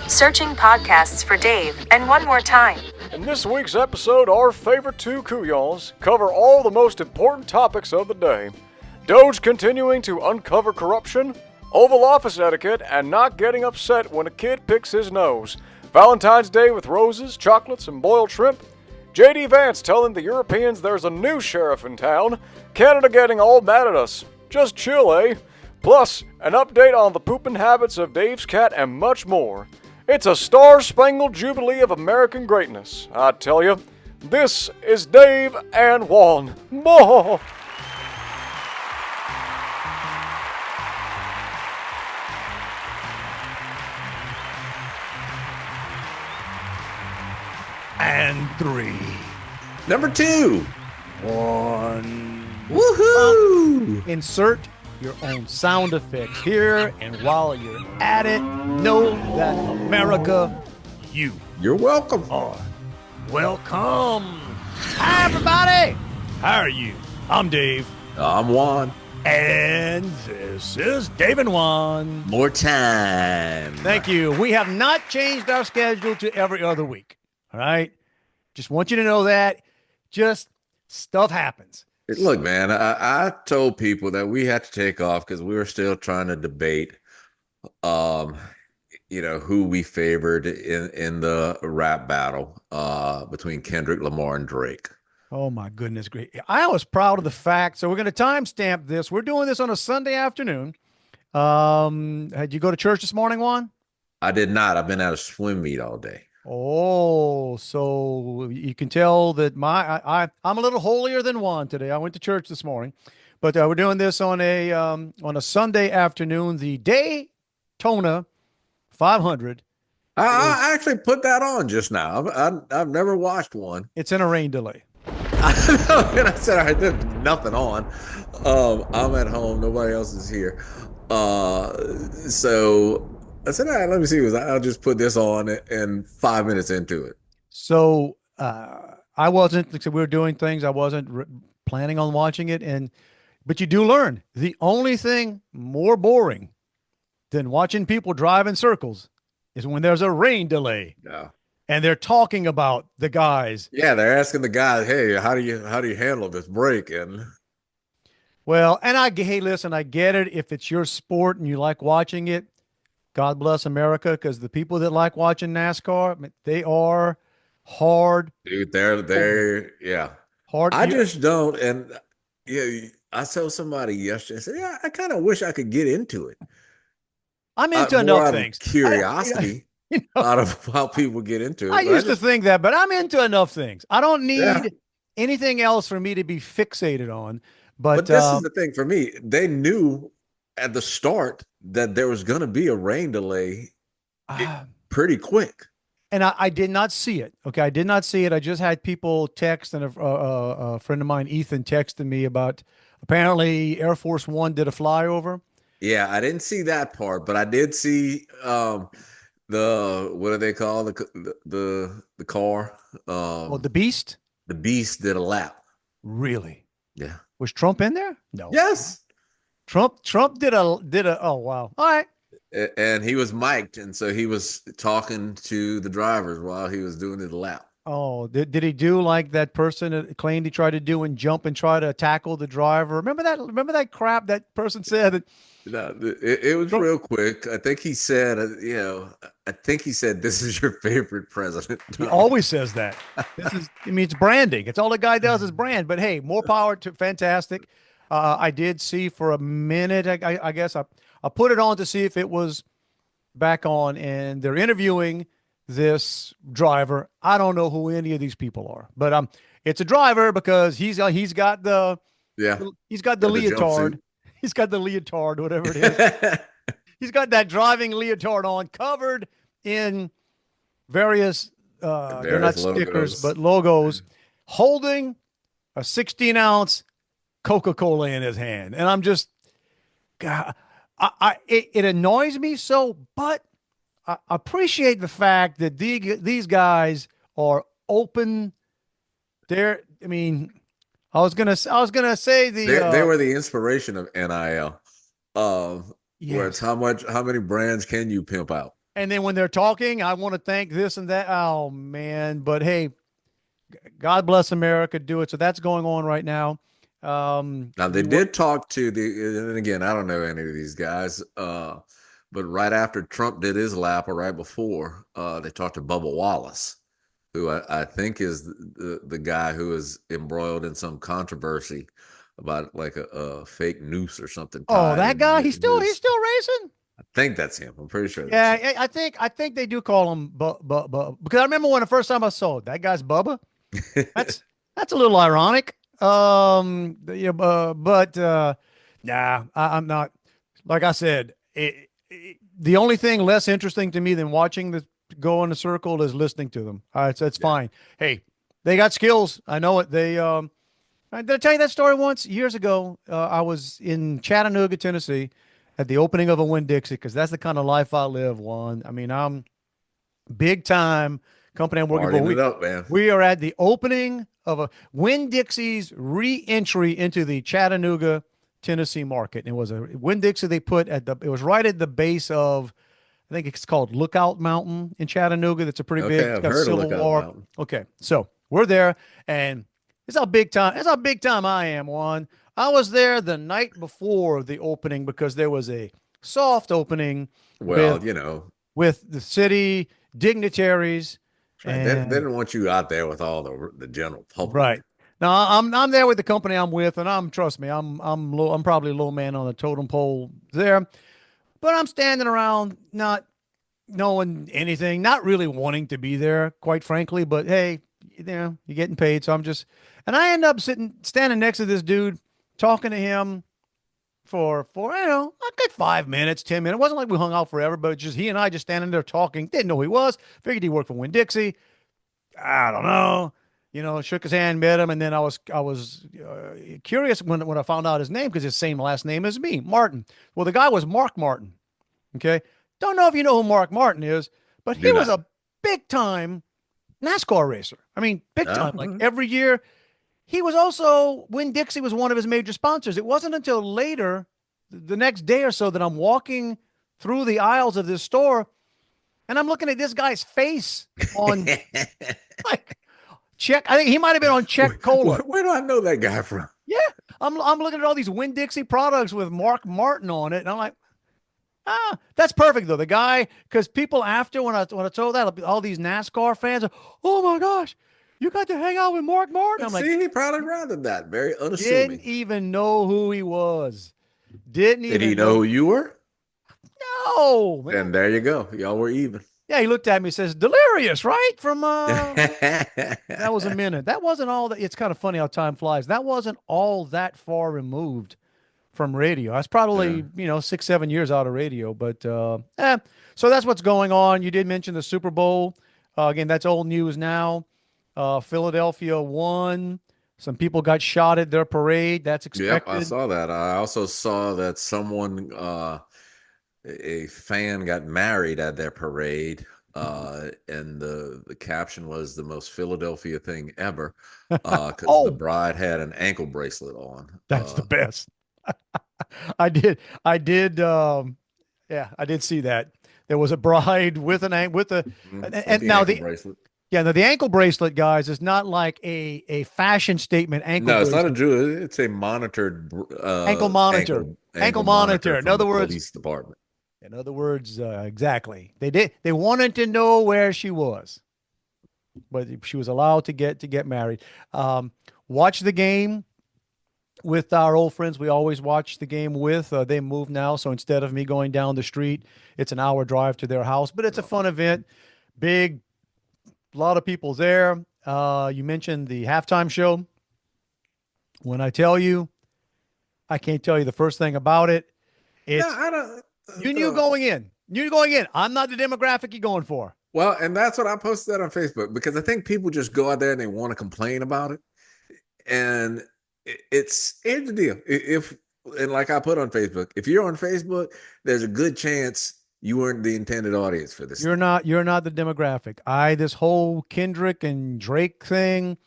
Searching podcasts for Dave, and one more time. In this week's episode, our favorite two couillons cover all the most important topics of the day. Doge continuing to uncover corruption, Oval Office etiquette, and not getting upset when a kid picks his nose. Valentine's Day with roses, chocolates, and boiled shrimp. J.D. Vance telling the Europeans there's a new sheriff in town. Canada getting all mad at us. Just chill, eh? Plus, an update on the pooping habits of Dave's cat and much more. It's a star-spangled jubilee of American greatness, I tell you. This is Dave and Juan. More. And 3. Number 2. 1. Woohoo! Insert your own sound effects here, and while you're at it, know that America, You're welcome. are welcome. Hi, everybody. How are you? I'm Dave, I'm Juan. and this is Dave and Juan. More time. Thank you. We have not changed our schedule to every other week. All right? Just want you to know that. Just stuff happens. Look, man, I told people that we had to take off because we were still trying to debate, who we favored in the rap battle between Kendrick Lamar and Drake. Oh, my goodness. Great. I was proud of the fact. So we're going to timestamp this. We're doing this on a Sunday afternoon. Had you go to church this morning, Juan? I did not. I've been at a swim meet all day. Oh, so you can tell that I'm a little holier than Juan today. I went to church this morning, but we're doing this on a Sunday afternoon. The Daytona 500. I actually put that on just now. I've never watched one. It's in a rain delay. And I said I did nothing on. I'm at home. Nobody else is here. So I said, all right, let me see. I'll just put this on and 5 minutes into it. So I wasn't, like we were doing things. I wasn't planning on watching it. But you do learn the only thing more boring than watching people drive in circles is when there's a rain delay. Yeah. And they're talking about the guys. Yeah, they're asking the guys, hey, how do you handle this break? And well, and hey, listen, I get it. If it's your sport and you like watching it, God bless America, because the people that like watching NASCAR, they are hard. Dude, they're yeah. Hard. I just don't. And yeah, I told somebody yesterday, I said, yeah, I kind of wish I could get into it. I'm into More enough out of things. curiosity out of how people get into it. I used to think that, but I'm into enough things. I don't need anything else for me to be fixated on. But this is the thing for me. They knew at the start that there was going to be a rain delay pretty quick. And I did not see it. Okay, I did not see it. I just had people text, and a friend of mine, Ethan, texted me about apparently Air Force One did a flyover. Yeah, I didn't see that part, but I did see the what do they call the car? The Beast. The Beast did a lap. Really? Yeah. Was Trump in there? No. Yes. Trump did a oh wow. All right. And he was mic'd, and so he was talking to the drivers while he was doing his lap. Oh, did he do like that person that claimed he tried to do and jump and try to tackle the driver? Remember that crap that person said? That No, it was real quick. I think he said, this is your favorite president. He always says that. It's branding. It's all the guy does is brand. But hey, more power to fantastic. I did see for a minute. I guess I put it on to see if it was back on, and they're interviewing this driver. I don't know who any of these people are, but it's a driver because he's got the leotard. He's got the leotard, whatever it is. He's got that driving leotard on, covered in various they're not stickers, but logos, holding a 16-ounce Coca-Cola in his hand. And I'm just, God, it annoys me so, but I appreciate the fact that these guys are open. I was gonna say they were the inspiration of NIL. Yes. Where it's how many brands can you pimp out? And then when they're talking, I want to thank this and that. Oh man. But hey, God bless America. Do it. So that's going on right now. Now they did talk to and again, I don't know any of these guys, but right after Trump did his lap, or right before, they talked to Bubba Wallace, who I think is the guy who is embroiled in some controversy about like a fake noose or something Oh, tied that in guy, he's still racing. I think that's him. I'm pretty sure that's him. Yeah, I think they do call him because I remember when the first time I saw it, that guy's Bubba. That's a little ironic. Yeah, nah, I'm not. Like I said, the only thing less interesting to me than watching the go in a circle is listening to them. It's Yeah. fine. Hey, they got skills. I know it. Did I tell you that story once years ago? I was in Chattanooga, Tennessee, at the opening of a Winn-Dixie because that's the kind of life I live, Juan. I mean, I'm big time company I'm working for. Partying it up, man. We are at the opening of a Winn-Dixie's re-entry into the Chattanooga, Tennessee market. And it was a Winn-Dixie they put it was right at the base of, I think it's called Lookout Mountain in Chattanooga. That's a pretty big, Okay, it's I've got heard of Civil Lookout War. Mountain. Okay, so we're there, and that's how big time I am, Juan. I was there the night before the opening because there was a soft opening Well, with the city dignitaries. right. They And didn't want you out there with all the general public. right. Now I'm there with the company I'm with, and trust me, I'm probably a low man on the totem pole there, but I'm standing around not knowing anything, not really wanting to be there, quite frankly. But hey, you're getting paid, so and I end up standing next to this dude, talking to him for a good 5 minutes, 10 minutes. It wasn't like we hung out forever, but just he and I just standing there talking. Didn't know who he was. Figured he worked for Winn-Dixie. I don't know. Shook his hand, met him, and then I was curious when I found out his name because his same last name as me, Martin. Well, the guy was Mark Martin. Okay, don't know if you know who Mark Martin is, but he was a big time NASCAR racer. I mean, big time. Like every year, he was also Winn-Dixie was one of his major sponsors. It wasn't until later, the next day or so, that I'm walking through the aisles of this store, and I'm looking at this guy's face on like. Check. I think he might have been on Check Cola. Where do I know that guy from? Yeah, I'm looking at all these Winn-Dixie products with Mark Martin on it, and I'm like, that's perfect though. The guy, because people after when I told that, all these NASCAR fans are, oh my gosh, you got to hang out with Mark Martin. I'm like, he probably rather that. Very unassuming. Didn't even know who he was. Did he know who you were? No. Man. And there you go. Y'all were even. Yeah, he looked at me and says, Delirious, right? From that was a minute. That wasn't all that. It's kind of funny how time flies. That wasn't all that far removed from radio. I was probably, 6-7 years out of radio, but so that's what's going on. You did mention the Super Bowl. Again, that's old news now. Philadelphia won. Some people got shot at their parade. That's expected. Yep, I saw that. I also saw that someone a fan got married at their parade, and the caption was the most Philadelphia thing ever, because the bride had an ankle bracelet on. That's the best. I did I did see that. There was a bride with and now the bracelet. Yeah, now the ankle bracelet, guys, is not like a fashion statement ankle bracelet. No, it's not a jewel. It's a monitored ankle monitor. Ankle monitor. In other words, police department. In other words, exactly. They wanted to know where she was, but she was allowed to get married. Watch the game with our old friends. We always watch the game with. They moved now, so instead of me going down the street, it's an hour drive to their house. But it's a fun event. Big, a lot of people there. You mentioned the halftime show. When I tell you, I can't tell you the first thing about it. It's I don't. you knew going in. You going in. I'm not the demographic you're going for. Well, and that's what I posted that on Facebook, because I think people just go out there and they want to complain about it. And here's the deal. And like I put on Facebook, if you're on Facebook, there's a good chance you weren't the intended audience for this. You're not the demographic. This whole Kendrick and Drake thing,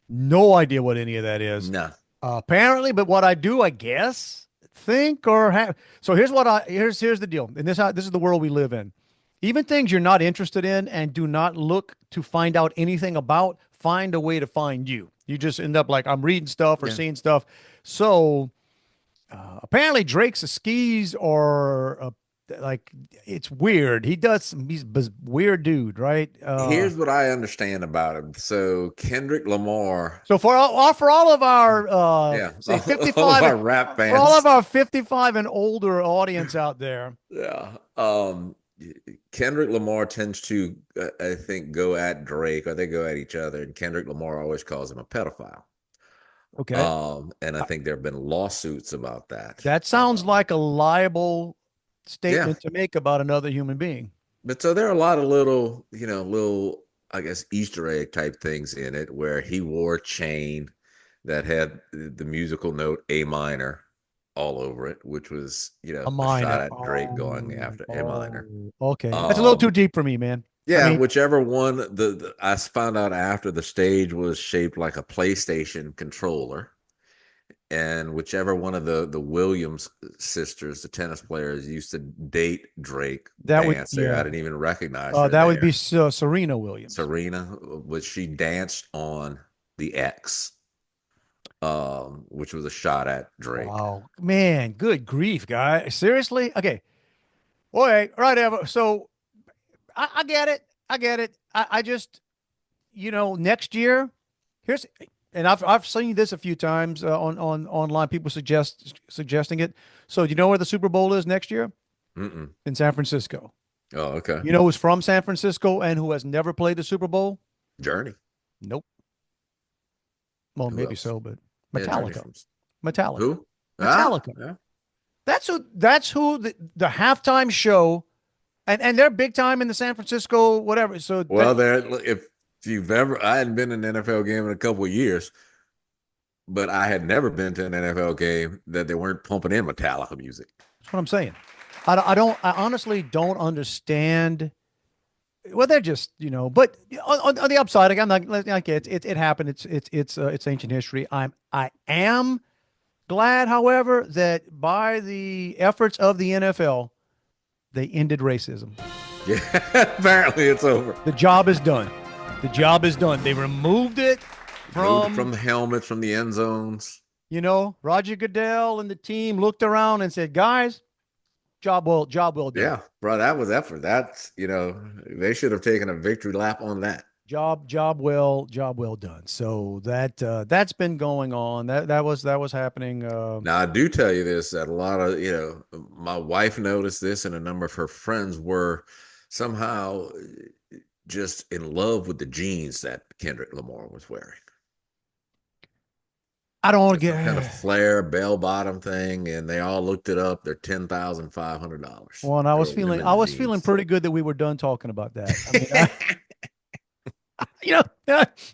no idea what any of that is. No. Apparently, but what I do, I guess, think or have. So here's the deal. And this is the world we live in. Even things you're not interested in and do not look to find out anything about, find a way to find you. You just end up like, I'm reading stuff or Yeah. seeing stuff. So apparently Drake's skis are like, it's weird. He's a weird dude, right? Here's what I understand about him. So Kendrick Lamar, So for all of our yeah, say all of 55 our rap for all of fans, our 55 and older audience out there. yeah. Kendrick Lamar tends to, I think, go at Drake, or they go at each other, and Kendrick Lamar always calls him a pedophile. Okay. And I think there have been lawsuits about that. That sounds like a liable Yeah, statement to make about another human being. but so there are a lot of little, I guess, Easter egg type things in it where he wore a chain that had the musical note A minor all over it, which was, A a shot minor. at Drake going after A minor. Okay. That's a little too Um, deep for me, man. I yeah, mean, whichever one I found out after the stage was shaped like a PlayStation controller. And whichever one of the Williams sisters, the tennis players, used to date Drake that would, dance there. I yeah. didn't even recognize her That would be there. Serena Williams. Serena, which she danced on the X, which was a shot at Drake. Wow, man, good grief, guy. Seriously? Okay. Boy, right, Ever. So I get it. I get it. I just, next year, here's, and I've seen this a few times on online. People suggesting it. So do you know where the Super Bowl is next year? Mm-mm. In San Francisco. Oh, okay. You know who's from San Francisco and who has never played the Super Bowl? Journey. Nope. Well, Who maybe else? so, but Yeah, Journey's Metallica. from Metallica. who? Metallica. Yeah. That's who the halftime show, and they're big time in the San Francisco whatever. So Well, if you've ever, I hadn't been in an NFL game in a couple of years, but I had never been to an NFL game that they weren't pumping in Metallica music. that's what I'm saying. I honestly don't understand. Well, they're just, but on the upside, again, like it happened. It's ancient history. I am glad, however, that by the efforts of the NFL, they ended racism. Yeah, apparently it's over. The job is done. The job is done. They removed it From the helmets, from the end zones. Roger Goodell and the team looked around and said, guys, job well done. Yeah, bro, that was effort. That's, they should have taken a victory lap on that. Job well done. So that's been going on. That was happening. Now, I do tell you this, that a lot of, my wife noticed this, and a number of her friends were somehow just in love with the jeans that Kendrick Lamar was wearing. I don't want to Some get kind of flare bell bottom thing, and they all looked it up. They're $10,500. Well, and I was feeling pretty good that we were done talking about that.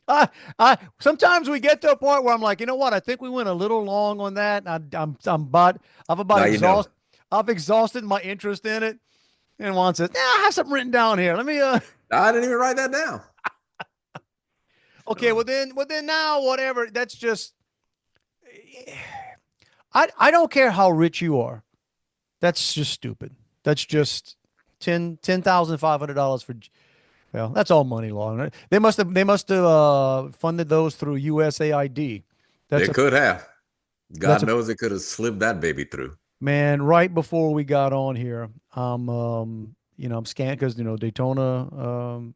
I sometimes we get to a point where I'm like, you know what? I think we went a little long on that. I've exhausted my interest in it. And Juan says, I have something written down here. Let me. I didn't even write that down. Okay, well then now whatever. That's just. I don't care how rich you are. That's just stupid. That's just $10,500 for. Well, that's all money laundering. They must have funded those through USAID. They could have. God knows it could have slipped that baby through. Man, right before we got on here, I'm scanning because Daytona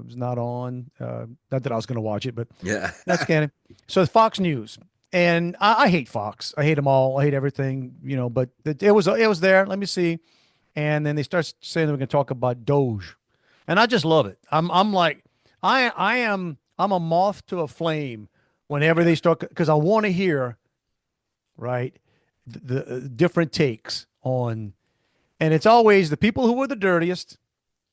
is not on. Not that I was going to watch it, but yeah, that's scanning. So Fox News, and I hate Fox. I hate them all. I hate everything. But it was there. Let me see, and then they start saying that we're going to talk about Doge. And I just love it. I'm like, I'm a moth to a flame whenever they start, because I want to hear, right, the different takes on, and it's always the people who are the dirtiest,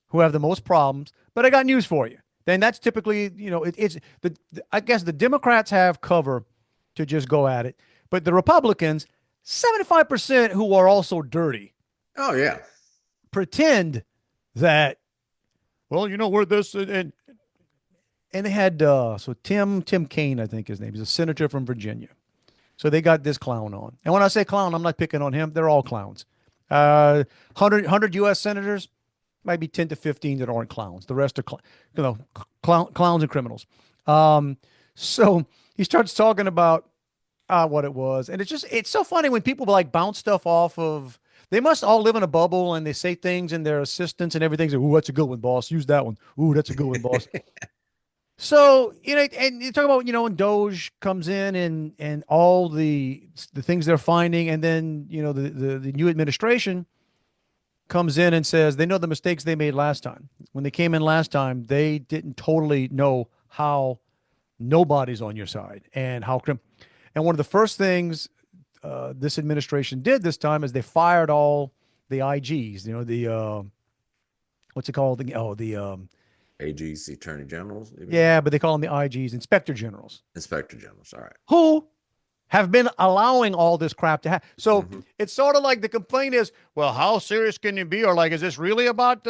who have the most problems. But I got news for you. Then that's typically, I guess the Democrats have cover to just go at it, but the Republicans, 75% who are also dirty. Oh yeah, pretend that. Well, we're this, and they had so Tim Kaine, I think his name is, a senator from Virginia. So they got this clown on, and when I say clown, I'm not picking on him. They're all clowns. 100 U.S. senators, Might be 10 to 15 that aren't clowns. The rest are, clowns and criminals. So he starts talking about what it was. And it's so funny when people like bounce stuff off of, they must all live in a bubble and they say things and their assistants and everything. Ooh, that's a good one, boss. Use that one. Ooh, that's a good one, boss. So, and you talk about, when Doge comes in and all the things they're finding, and then, the new administration comes in and says they know the mistakes they made last time. When they came in last time, they didn't totally know how nobody's on your side and and one of the first things this administration did this time is they fired all the IGs, what's it called? The AGs, Attorney Generals. Maybe? Yeah, but they call them the IGs, Inspector Generals. Inspector Generals. All right. Who have been allowing all this crap to happen. So it's sort of like the complaint is, well, how serious can you be? Or like, is this really about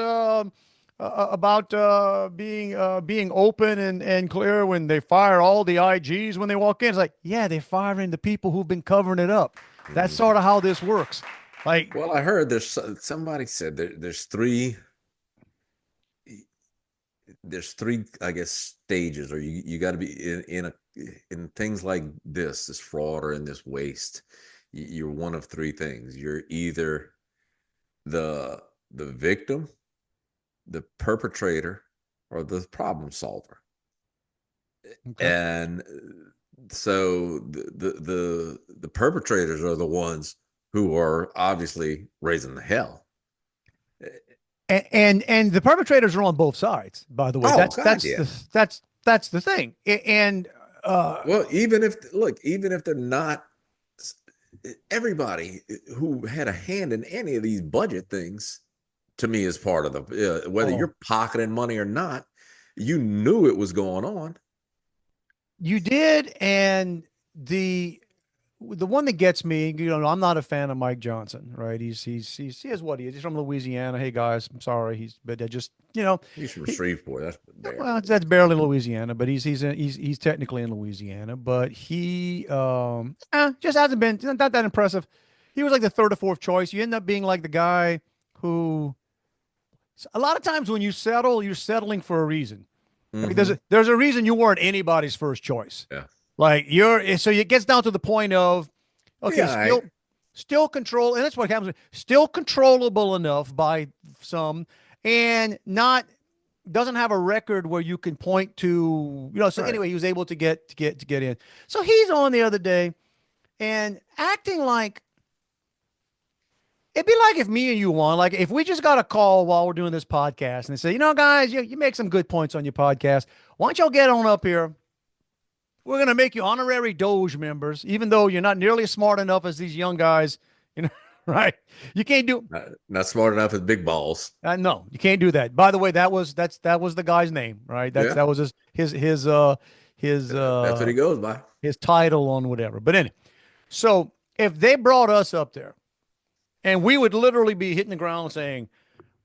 being open and clear when they fire all the IGs when they walk in? It's like, yeah, they're firing the people who've been covering it up. That's sort of how this works. Like, well, I heard somebody said there's three, I guess, stages, or you got to be in things like this fraud or in this waste. You're one of three things. You're either the victim, the perpetrator, or the problem solver. Okay. And so the perpetrators are the ones who are obviously raising the hell. And the perpetrators are on both sides, by the way. That's the thing. And well, even if they're not, everybody who had a hand in any of these budget things, to me, is part of the whether you're pocketing money or not, you knew it was going on. You did, and the one that gets me, I'm not a fan of Mike Johnson, right? He is what he is. He's from Louisiana. Hey guys, I'm sorry. But just, he's from Shreveport. That's barely Louisiana, but he's technically in Louisiana. But he just hasn't been not that impressive. He was like the third or fourth choice. You end up being like the guy who, a lot of times when you settle, you're settling for a reason. Like there's a reason you weren't anybody's first choice. Yeah. Like so it gets down to the point of, okay, still control. And that's what happens. Still controllable enough by some, and doesn't have a record where you can point to, so anyway, he was able to get in. So he's on the other day and acting like, it'd be like if me and you, Juan, like if we just got a call while we're doing this podcast and they say, guys, you make some good points on your podcast. Why don't y'all get on up here? We're going to make you honorary Doge members, even though you're not nearly as smart enough as these young guys, right? You can't do not smart enough as big balls. No, you can't do that. By the way, that was the guy's name, right? That was his that's what he goes by. His title on whatever. But anyway, so if they brought us up there, and we would literally be hitting the ground saying,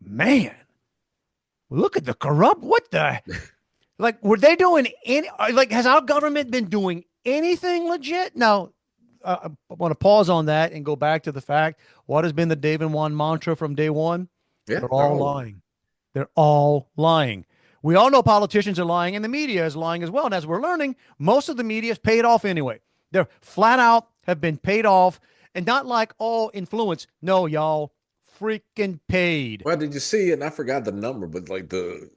man, look at the corrupt. What the? Like, were they doing has our government been doing anything legit? Now, I want to pause on that and go back to the fact, what has been the Dave and Juan mantra from day one? Yeah, they're all lying. They're all lying. We all know politicians are lying and the media is lying as well. And as we're learning, most of the media is paid off anyway. They're flat out have been paid off. And not like all influence. No, y'all, freaking paid. Well, did you see? And I forgot the number, but like the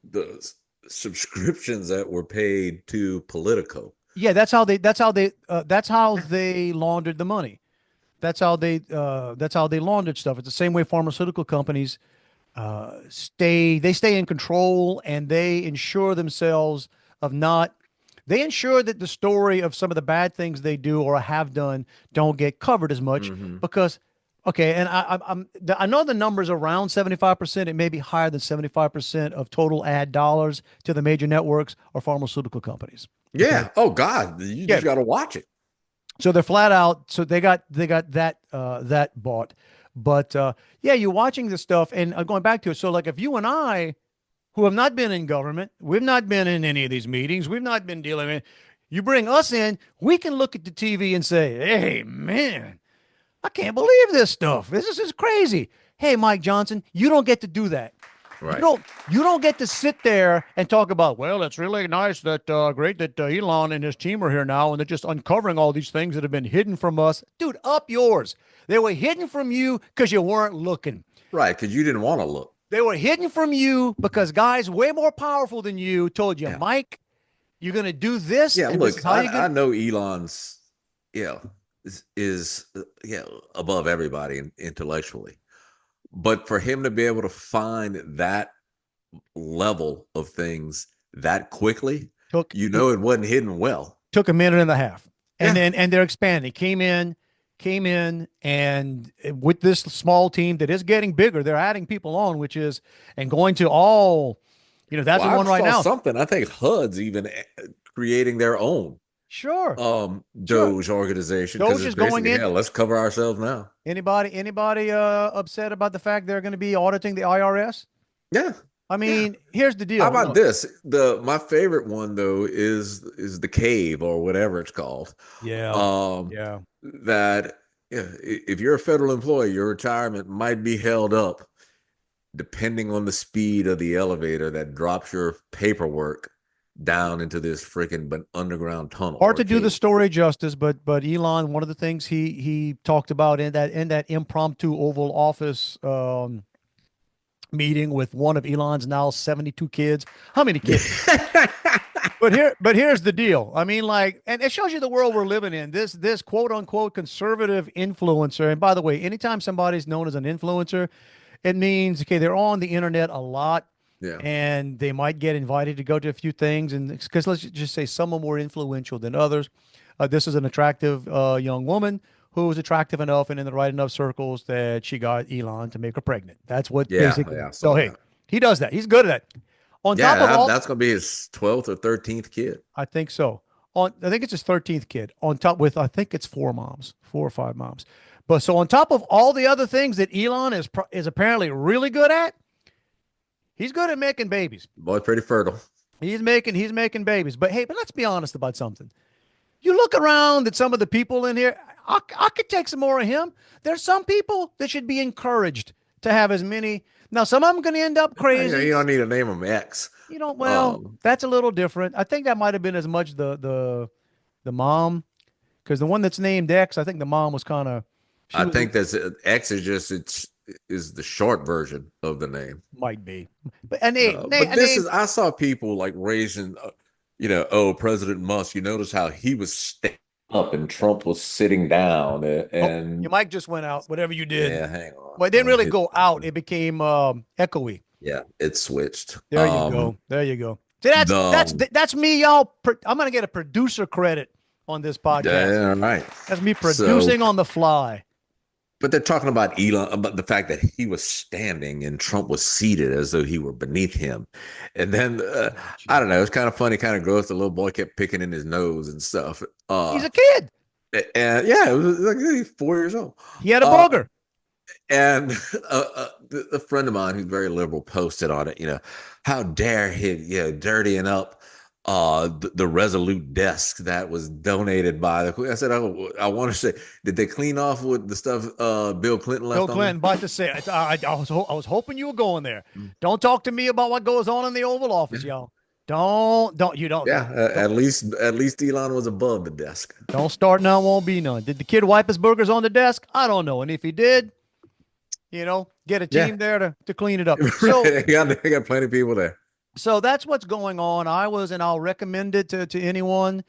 subscriptions that were paid to Politico. Yeah, that's how they laundered the money. That's how they laundered stuff. It's the same way pharmaceutical companies stay in control, and they ensure themselves of not. They ensure that the story of some of the bad things they do or have done don't get covered as much because, okay, and I know the number's around 75%. It may be higher than 75% of total ad dollars to the major networks or pharmaceutical companies. Yeah. Okay? Oh God, you just got to watch it. So they're flat out. So they got that bought. But yeah, you're watching this stuff and going back to it. So like if you and I, who have not been in government, we've not been in any of these meetings, we've not been dealing with, you bring us in, we can look at the TV and say, hey, man, I can't believe this stuff. This is crazy. Hey, Mike Johnson, you don't get to do that. Right. You don't get to sit there and talk about, well, it's really nice that great that Elon and his team are here now and they're just uncovering all these things that have been hidden from us. Dude, up yours. They were hidden from you because you weren't looking. Right, because you didn't want to look. They were hidden from you because guys way more powerful than you told you, Yeah. Mike, you're going to do this. Yeah, And look, this is how you're I gonna... know Elon's, is above everybody intellectually. But for him to be able to find that level of things that quickly, it wasn't hidden well. Took a minute and a half. And Yeah. then they're expanding. Came in, and with this small team that is getting bigger, they're adding people on, and going to all, that's the one right now. Something. I think HUD's even creating their own Sure. Doge organization. Doge is going in. Yeah, let's cover ourselves now. Anybody upset about the fact they're going to be auditing the IRS? Yeah. I mean, here's the deal. How about this? My favorite one though is the cave or whatever it's called. Yeah. That if you're a federal employee, your retirement might be held up depending on the speed of the elevator that drops your paperwork down into this freaking underground tunnel. Hard to do the story justice, but Elon, one of the things he talked about in that impromptu Oval Office meeting with one of Elon's now 72 kids. How many kids? But here's the deal. I mean, and it shows you the world we're living in. This quote unquote conservative influencer. And by the way, anytime somebody's known as an influencer, it means, okay, they're on the internet a lot. Yeah. And they might get invited to go to a few things. And because let's just say some are more influential than others. This is an attractive young woman who was attractive enough and in the right enough circles that she got Elon to make her pregnant. That's what basically. Yeah, so, hey, he does that. He's good at that. On top of all, that's going to be his 12th or 13th kid. I think so. I think it's his 13th kid. On top with, I think it's 4 or 5 moms. But so on top of all the other things that Elon is apparently really good at, he's good at making babies. Boy's pretty fertile. He's making babies. But hey, let's be honest about something. You look around at some of the people in here, I could take some more of him. There's some people that should be encouraged to have as many. Now, some of them are going to end up crazy. You don't need to name them X. That's a little different. I think that might have been as much the mom, because the one that's named X, I think the mom was kind of. I think that's X is the short version of the name. Might be. But I saw people like raising, President Musk. You notice how he was standing up and Trump was sitting down, and your mic just went out. Whatever you did. Yeah, hang on. Well, it didn't really go out. It became echoey. Yeah, it switched. There you go. There you go. See, that's me, y'all. I'm gonna get a producer credit on this podcast. Yeah, right. That's me producing on the fly. But they're talking about Elon, about the fact that he was standing and Trump was seated as though he were beneath him. And then, I don't know, it's kind of funny, kind of gross. The little boy kept picking in his nose and stuff. He's a kid. And yeah, it was like he's 4 years old. He had a booger. And a friend of mine who's very liberal posted on it, how dare he, dirtying up the Resolute desk that was donated by the. I said, I want to say, did they clean off with the stuff Bill Clinton left? Bill Clinton, about to say, I was hoping you were going there. Don't talk to me about what goes on in the Oval Office, y'all. Don't. Yeah, at least Elon was above the desk. Don't start now, won't be none. Did the kid wipe his burgers on the desk? I don't know. And if he did, get a team there to clean it up. So they got plenty of people there. So that's what's going on. I'll recommend it to anyone.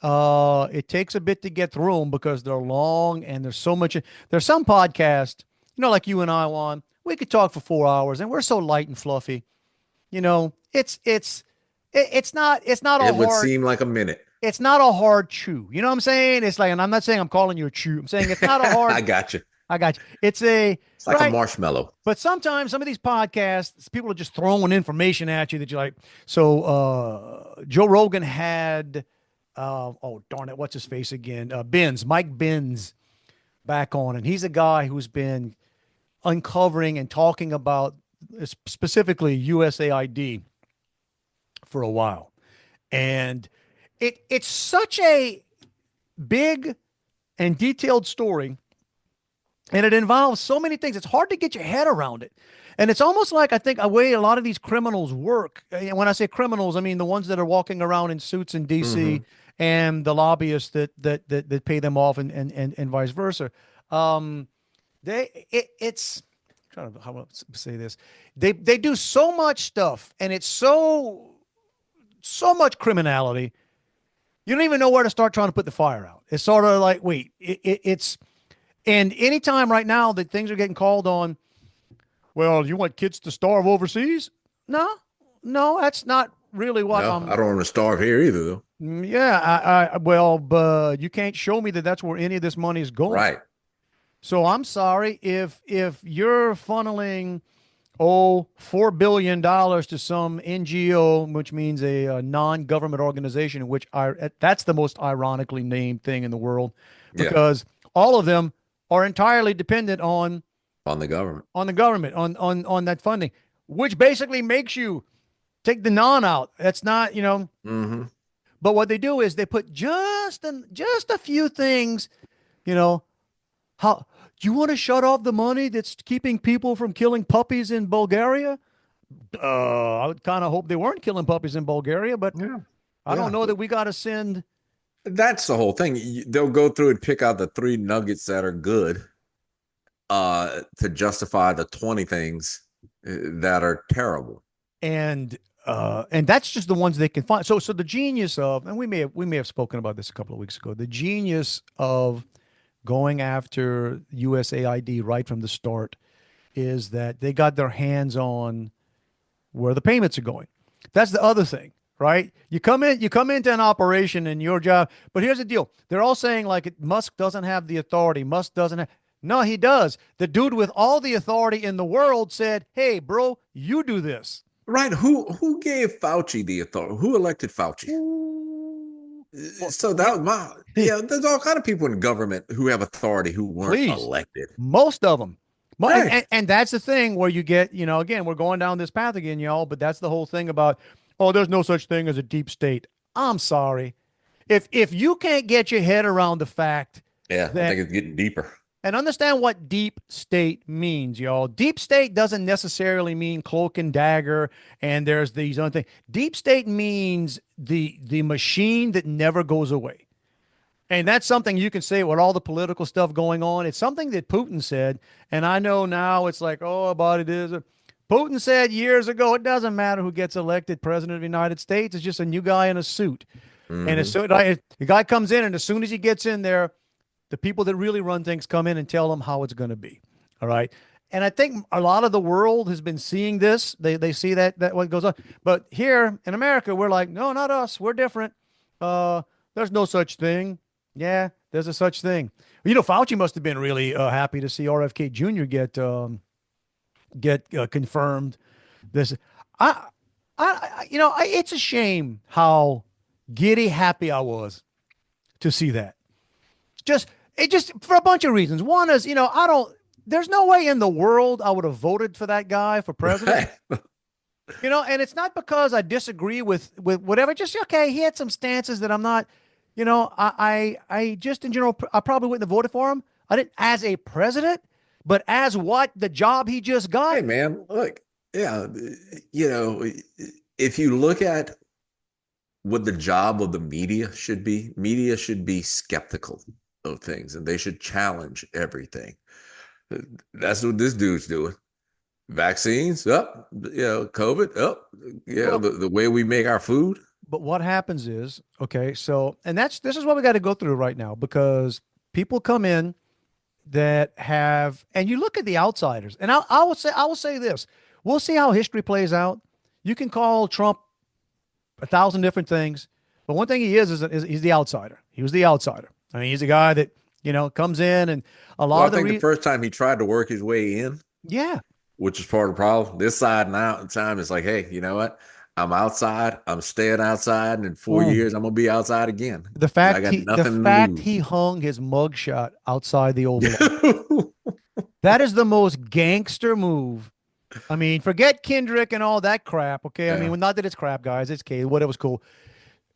It takes a bit to get through them because they're long and there's so much. There's some podcasts, like you and I, Juan, we could talk for 4 hours and we're so light and fluffy. It's not a hard. It would seem like a minute. It's not a hard chew. You know what I'm saying? It's like, and I'm not saying I'm calling you a chew. I'm saying it's not a hard. I got you. It's like a marshmallow. But sometimes some of these podcasts, people are just throwing information at you that you're like, so Joe Rogan had, oh, darn it, what's his face again? Mike Benz back on. And he's a guy who's been uncovering and talking about specifically USAID for a while. And it's such a big and detailed story. And it involves so many things. It's hard to get your head around it. And it's almost like I think a way a lot of these criminals work. And when I say criminals, I mean the ones that are walking around in suits in DC and the lobbyists that pay them off and vice versa. It's trying to how to say this. They do so much stuff and it's so much criminality. You don't even know where to start trying to put the fire out. It's sort of like, wait, it's and anytime right now that things are getting called on, well, you want kids to starve overseas? No, that's not really what No, I don't want to starve here either, though. Yeah, well, but you can't show me that that's where any of this money is going. Right. So I'm sorry if you're funneling $4 billion to some NGO, which means a non-government organization, which that's the most ironically named thing in the world, because all of them are entirely dependent on the government, on that funding, which basically makes you take the non out. That's not, But what they do is they put just a few things, how do you want to shut off the money that's keeping people from killing puppies in Bulgaria? I would kind of hope they weren't killing puppies in Bulgaria, but I don't know that we got to send. That's the whole thing. They'll go through and pick out the 3 nuggets that are good to justify the 20 things that are terrible. And that's just the ones they can find. So the genius of, and we may have spoken about this a couple of weeks ago, the genius of going after USAID right from the start is that they got their hands on where the payments are going. That's the other thing, right? You come into an operation and your job, but here's the deal. They're all saying like Musk doesn't have the authority. Musk doesn't have, no, he does. The dude with all the authority in the world said, hey, bro, you do this. Right. Who gave Fauci the authority? Who elected Fauci? So that was there's all kind of people in government who have authority who weren't elected. Most of them. Right. And that's the thing where you get, again, we're going down this path again, y'all, but that's the whole thing about, there's no such thing as a deep state. I'm sorry. If you can't get your head around the fact I think it's getting deeper. And understand what deep state means, y'all. Deep state doesn't necessarily mean cloak and dagger, and there's these other things. Deep state means the machine that never goes away. And that's something you can say with all the political stuff going on. It's something that Putin said, and I know now it's like, but it is. Putin said years ago, it doesn't matter who gets elected president of the United States. It's just a new guy in a suit. And as soon the guy comes in, and as soon as he gets in there, the people that really run things come in and tell them how it's going to be. All right. And I think a lot of the world has been seeing this. They see that what goes on. But here in America, we're like, no, not us. We're different. There's no such thing. Yeah, there's a such thing. Fauci must have been really happy to see RFK Jr. get confirmed. This, it's a shame how giddy happy I was to see that. Just for a bunch of reasons. One is, there's no way in the world I would have voted for that guy for president. Right. And it's not because I disagree with whatever, just, okay, he had some stances that I'm not, I just in general, I probably wouldn't have voted for him. I didn't as a president, but as the job he just got. Hey man, look, if you look at what the job of the media should be skeptical of things, and they should challenge everything. That's what this dude's doing. Vaccines up, COVID up, the way we make our food. But what happens is, okay, so, and this is what we got to go through right now, because people come in that have, and you look at the outsiders, and I will say this, we'll see how history plays out. You can call Trump 1,000 different things, but one thing he is he's the outsider. He was the outsider. I mean, he's a guy that, comes in, and I think the first time he tried to work his way in. Yeah. Which is part of the problem. This side now in time is like, hey, you know what? I'm outside. I'm staying outside, and in 4 years, I'm gonna be outside again. The fact he hung his mugshot outside the Oval Office. That is the most gangster move. I mean, forget Kendrick and all that crap. Okay, I mean, not that it's crap, guys. It's whatever's cool.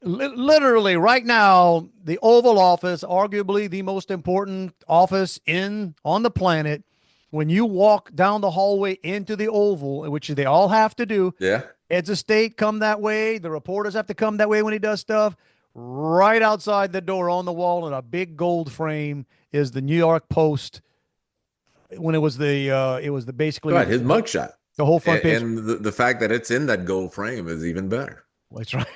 Literally, right now, the Oval Office, arguably the most important office on the planet, when you walk down the hallway into the Oval, which they all have to do, Yeah. heads of state come that way. The reporters have to come that way when he does stuff. Right outside the door on the wall in a big gold frame is the New York Post. When it was the basically Right. His mugshot. the whole front page. And the fact that it's in that gold frame is even better. That's right.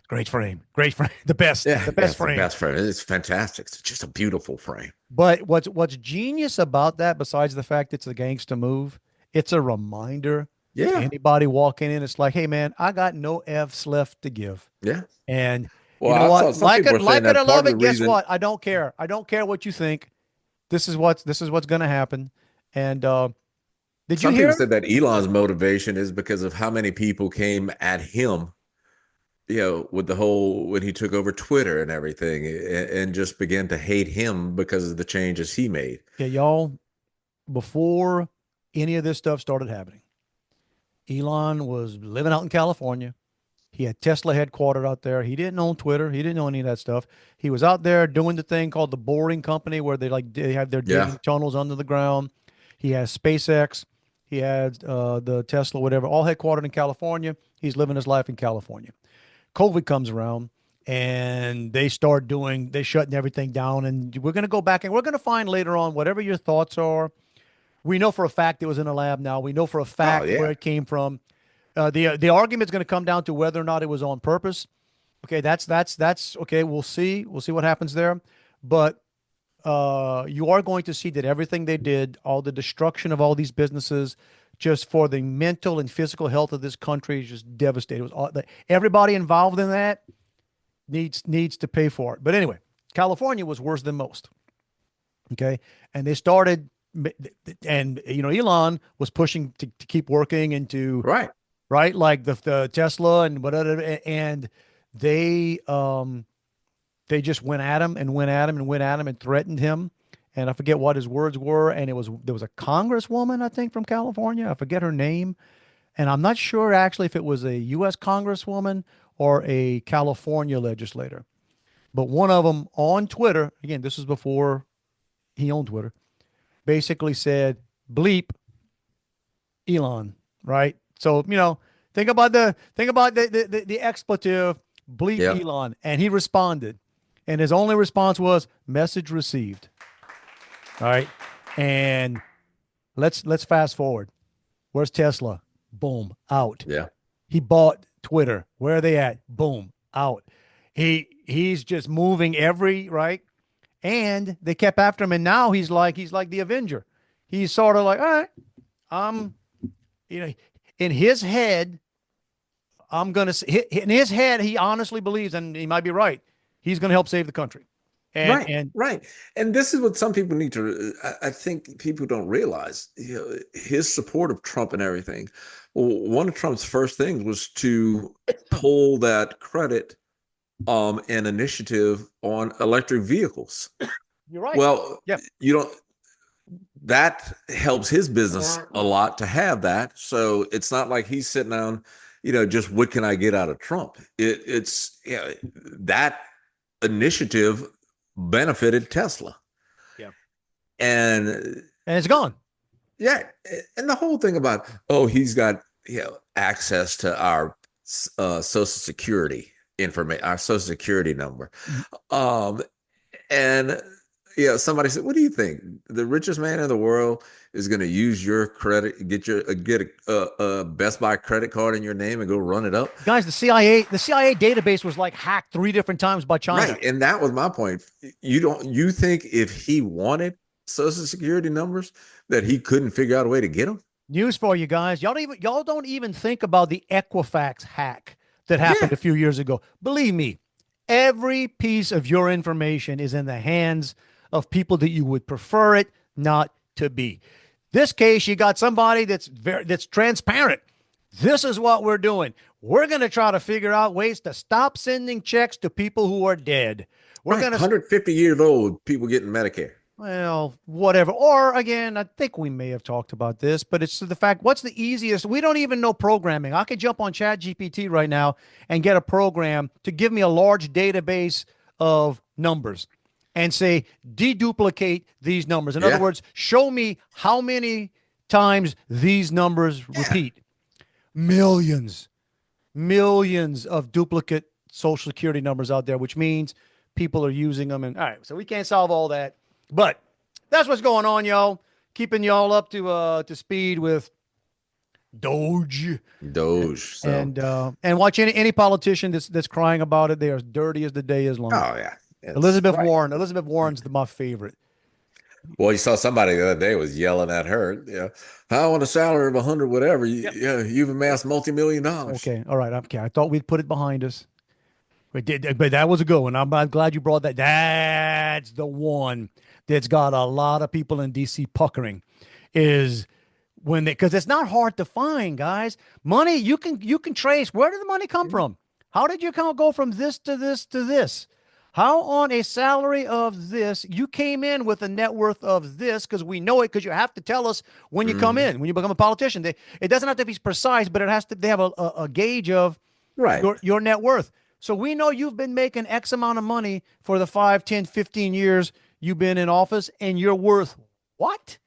Great frame. Great frame. The best. Yeah. The best frame. The best frame. It's fantastic. It's just a beautiful frame. But what's genius about that, besides the fact it's a gangster move, it's a reminder to Yeah. anybody walking in. It's like, hey man, I got no F's left to give. Yeah. And Well, you know I saw what? some Like people it, were saying like it that or love part of it. the Guess reason- what? I don't care. I don't care what you think. This is what's going to happen. And did you Some hear? people said that Elon's motivation is because of how many people came at him, with the whole when he took over Twitter and everything, and just began to hate him because of the changes he made. Yeah, y'all. Before any of this stuff started happening, Elon was living out in California. He had Tesla headquartered out there. He didn't own Twitter. He didn't know any of that stuff. He was out there doing the thing called the Boring Company, where they have their digging tunnels under the ground. He has SpaceX. He has the Tesla, whatever, all headquartered in California. He's living his life in California. COVID comes around, and they shutting everything down. And we're going to go back, and we're going to find later on whatever your thoughts are. We know for a fact it was in a lab now. We know for a fact where it came from. The argument is going to come down to whether or not it was on purpose. Okay, that's okay. We'll see. We'll see what happens there. But you are going to see that everything they did, all the destruction of all these businesses, just for the mental and physical health of this country, is just devastating. It was everybody involved in that needs to pay for it. But anyway, California was worse than most. Okay, and they started, and Elon was pushing to keep working and to right, like the Tesla and whatever, and they just went at him and threatened him, and I forget what his words were, and there was a congresswoman, I think, from California, I forget her name, and I'm not sure actually if it was a U.S. congresswoman or a California legislator, but one of them on Twitter, again, this is before he owned Twitter, basically said, bleep Elon, right? So, think about the expletive, bleep Elon. And he responded. And his only response was, message received. All right. And let's fast forward. Where's Tesla? Boom, out. Yeah. He bought Twitter. Where are they at? Boom, out. He's just moving right. And they kept after him. And now he's like the Avenger. He's sort of like, all right, in his head, in his head, he honestly believes, and he might be right, he's going to help save the country. Right. And this is what some people need to, I think people don't realize, his support of Trump and everything. Well, one of Trump's first things was to pull that credit and initiative on electric vehicles. You're right. Well, that helps his business a lot to have that. So it's not like he's sitting down, just what can I get out of Trump? It's that initiative benefited Tesla. Yeah. And it's gone. Yeah. And the whole thing about, he's got, access to our Social Security information, our Social Security number. And somebody said, what do you think? The richest man in the world is going to use your credit, get a Best Buy credit card in your name and go run it up? Guys, the CIA database was like hacked 3 different times by China. Right. And that was my point. You think if he wanted Social Security numbers that he couldn't figure out a way to get them? News for you guys. Y'all don't even think about the Equifax hack that happened a few years ago. Believe me, every piece of your information is in the hands of people that you would prefer it not to be. This case, you got somebody that's transparent. This is what we're doing. We're going to try to figure out ways to stop sending checks to people who are dead. We're going to 150 years old people getting Medicare. Well, whatever. Or again, I think we may have talked about this, but it's the fact, what's the easiest? We don't even know programming. I could jump on ChatGPT right now and get a program to give me a large database of numbers. and say, deduplicate these numbers. In other Yeah. words, show me how many times these numbers repeat. Millions, millions of duplicate social security numbers out there, which means people are using them. And all right, so we can't solve all that, but that's what's going on, y'all. Keeping y'all up to speed with Doge. Doge. So, And watch any politician that's crying about it. They are as dirty as the day is long. oh yeah. Elizabeth Right. Warren. Elizabeth Warren's my favorite. Well, you saw somebody the other day was yelling at her. Yeah, I want a salary of 100, whatever. Yeah, you've amassed multi-million dollars. Okay, all right. Okay, I thought we'd put it behind us. But that was a good one. I'm glad you brought that. That's the one that's got a lot of people in DC puckering. Is when because it's not hard to find, guys. Money you can trace. Where did the money come from? How did your account go from this to this to this? How on a salary of this, you came in with a net worth of this, because we know it, because you have to tell us when you come in, when you become a politician. It doesn't have to be precise, but it has to. They have a gauge of Right. your net worth. So we know you've been making X amount of money for the 5, 10, 15 years you've been in office, and you're worth what?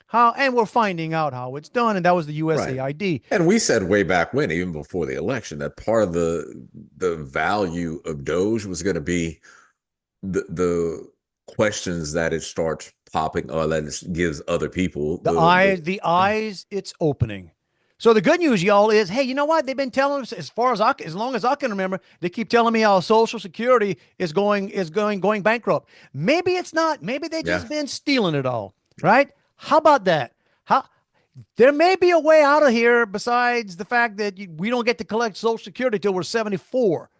How? And we're finding out how it's done, and that was the USAID. Right. And we said way back when, even before the election, that part of the value of Doge was going to be the questions that it starts popping, or that it gives other people The eyes it's opening. So the good news, y'all, is, hey, you know what? They've been telling us as long as I can remember. They keep telling me how Social Security is going bankrupt. Maybe it's not. Maybe they just been stealing it all, right? How about that? There may be a way out of here besides the fact that we don't get to collect Social Security till we're 74,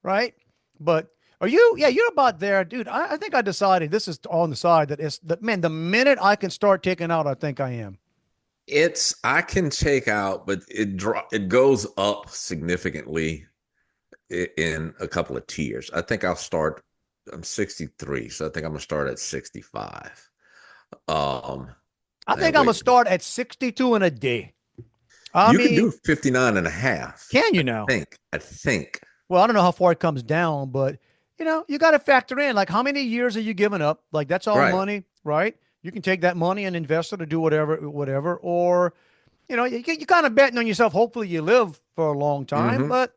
right? But are you? Yeah, you're about there, dude. I think I decided, this is on the side, that man, the minute I can start taking out, I think I am. I can take out, but it goes up significantly in a couple of tiers. I think I'm 63, so I think I'm gonna start at 65. I think I'm gonna start at 62 in a day. You can do 59 and a half. Can you now? I think. Well, I don't know how far it comes down, but you got to factor in, like, how many years are you giving up? Like, that's all money, right? You can take that money and invest it or do whatever, or, you kind of betting on yourself. Hopefully you live for a long time, but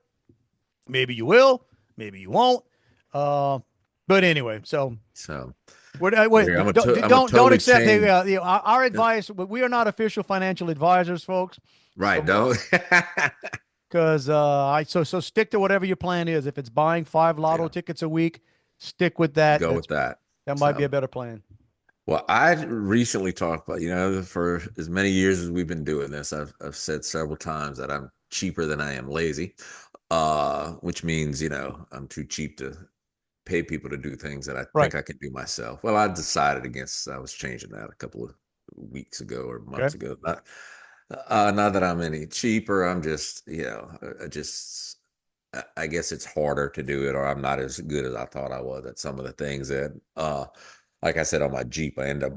maybe you will, maybe you won't. But anyway, so don't accept our advice. We are not official financial advisors, folks. Right. So, don't. Because so stick to whatever your plan is. If it's buying 5 lotto tickets a week, stick with that. Go with that. That might be a better plan. Well, I recently talked about, for as many years as we've been doing this, I've said several times that I'm cheaper than I am lazy, which means, I'm too cheap to pay people to do things that I think I can do myself. Well, I decided I was changing that a couple of weeks ago or months ago. Not that I'm any cheaper. I'm just, I guess it's harder to do it, or I'm not as good as I thought I was at some of the things that, like I said, on my Jeep, I end up,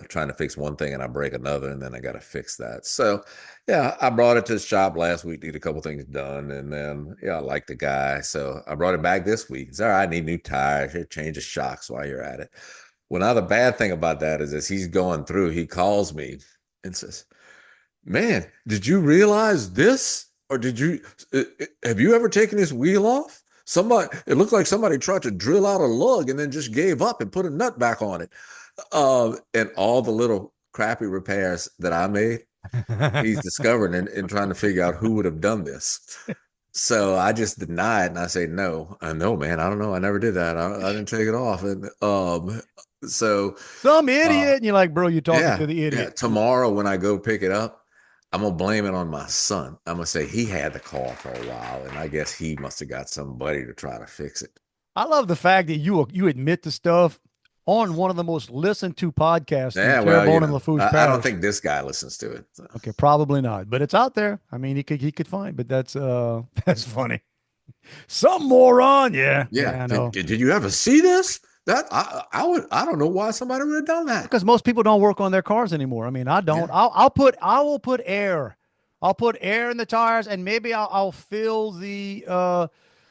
trying to fix one thing and I break another, and then I got to fix that. So, I brought it to the shop last week, need a couple things done, and then, I like the guy. So I brought it back this week. It's all right. I need new tires. Here, change the shocks while you're at it. Well, now the bad thing about that is, as he's going through, he calls me and says, "Man, did you realize this? Or have you ever taken this wheel off? It looked like somebody tried to drill out a lug and then just gave up and put a nut back on it." And all the little crappy repairs that I made, he's discovering and trying to figure out who would have done this. So I just deny it, and I say, "No, I know, man. I don't know. I never did that. I didn't take it off." And so some idiot, and you're like, "Bro, you're talking to the idiot." Yeah. Tomorrow when I go pick it up, I'm gonna blame it on my son. I'm gonna say he had the car for a while, and I guess he must have got somebody to try to fix it. I love the fact that you admit to stuff on one of the most listened to podcasts. Yeah, I don't think this guy listens to it. So. Okay, probably not, but it's out there. I mean, he could find, but that's funny. Some moron, yeah. I know. Did you ever see this? That I don't know why somebody would have done that. Because most people don't work on their cars anymore. I mean, I don't. Yeah. I will put air. I'll put air in the tires, and maybe I'll fill the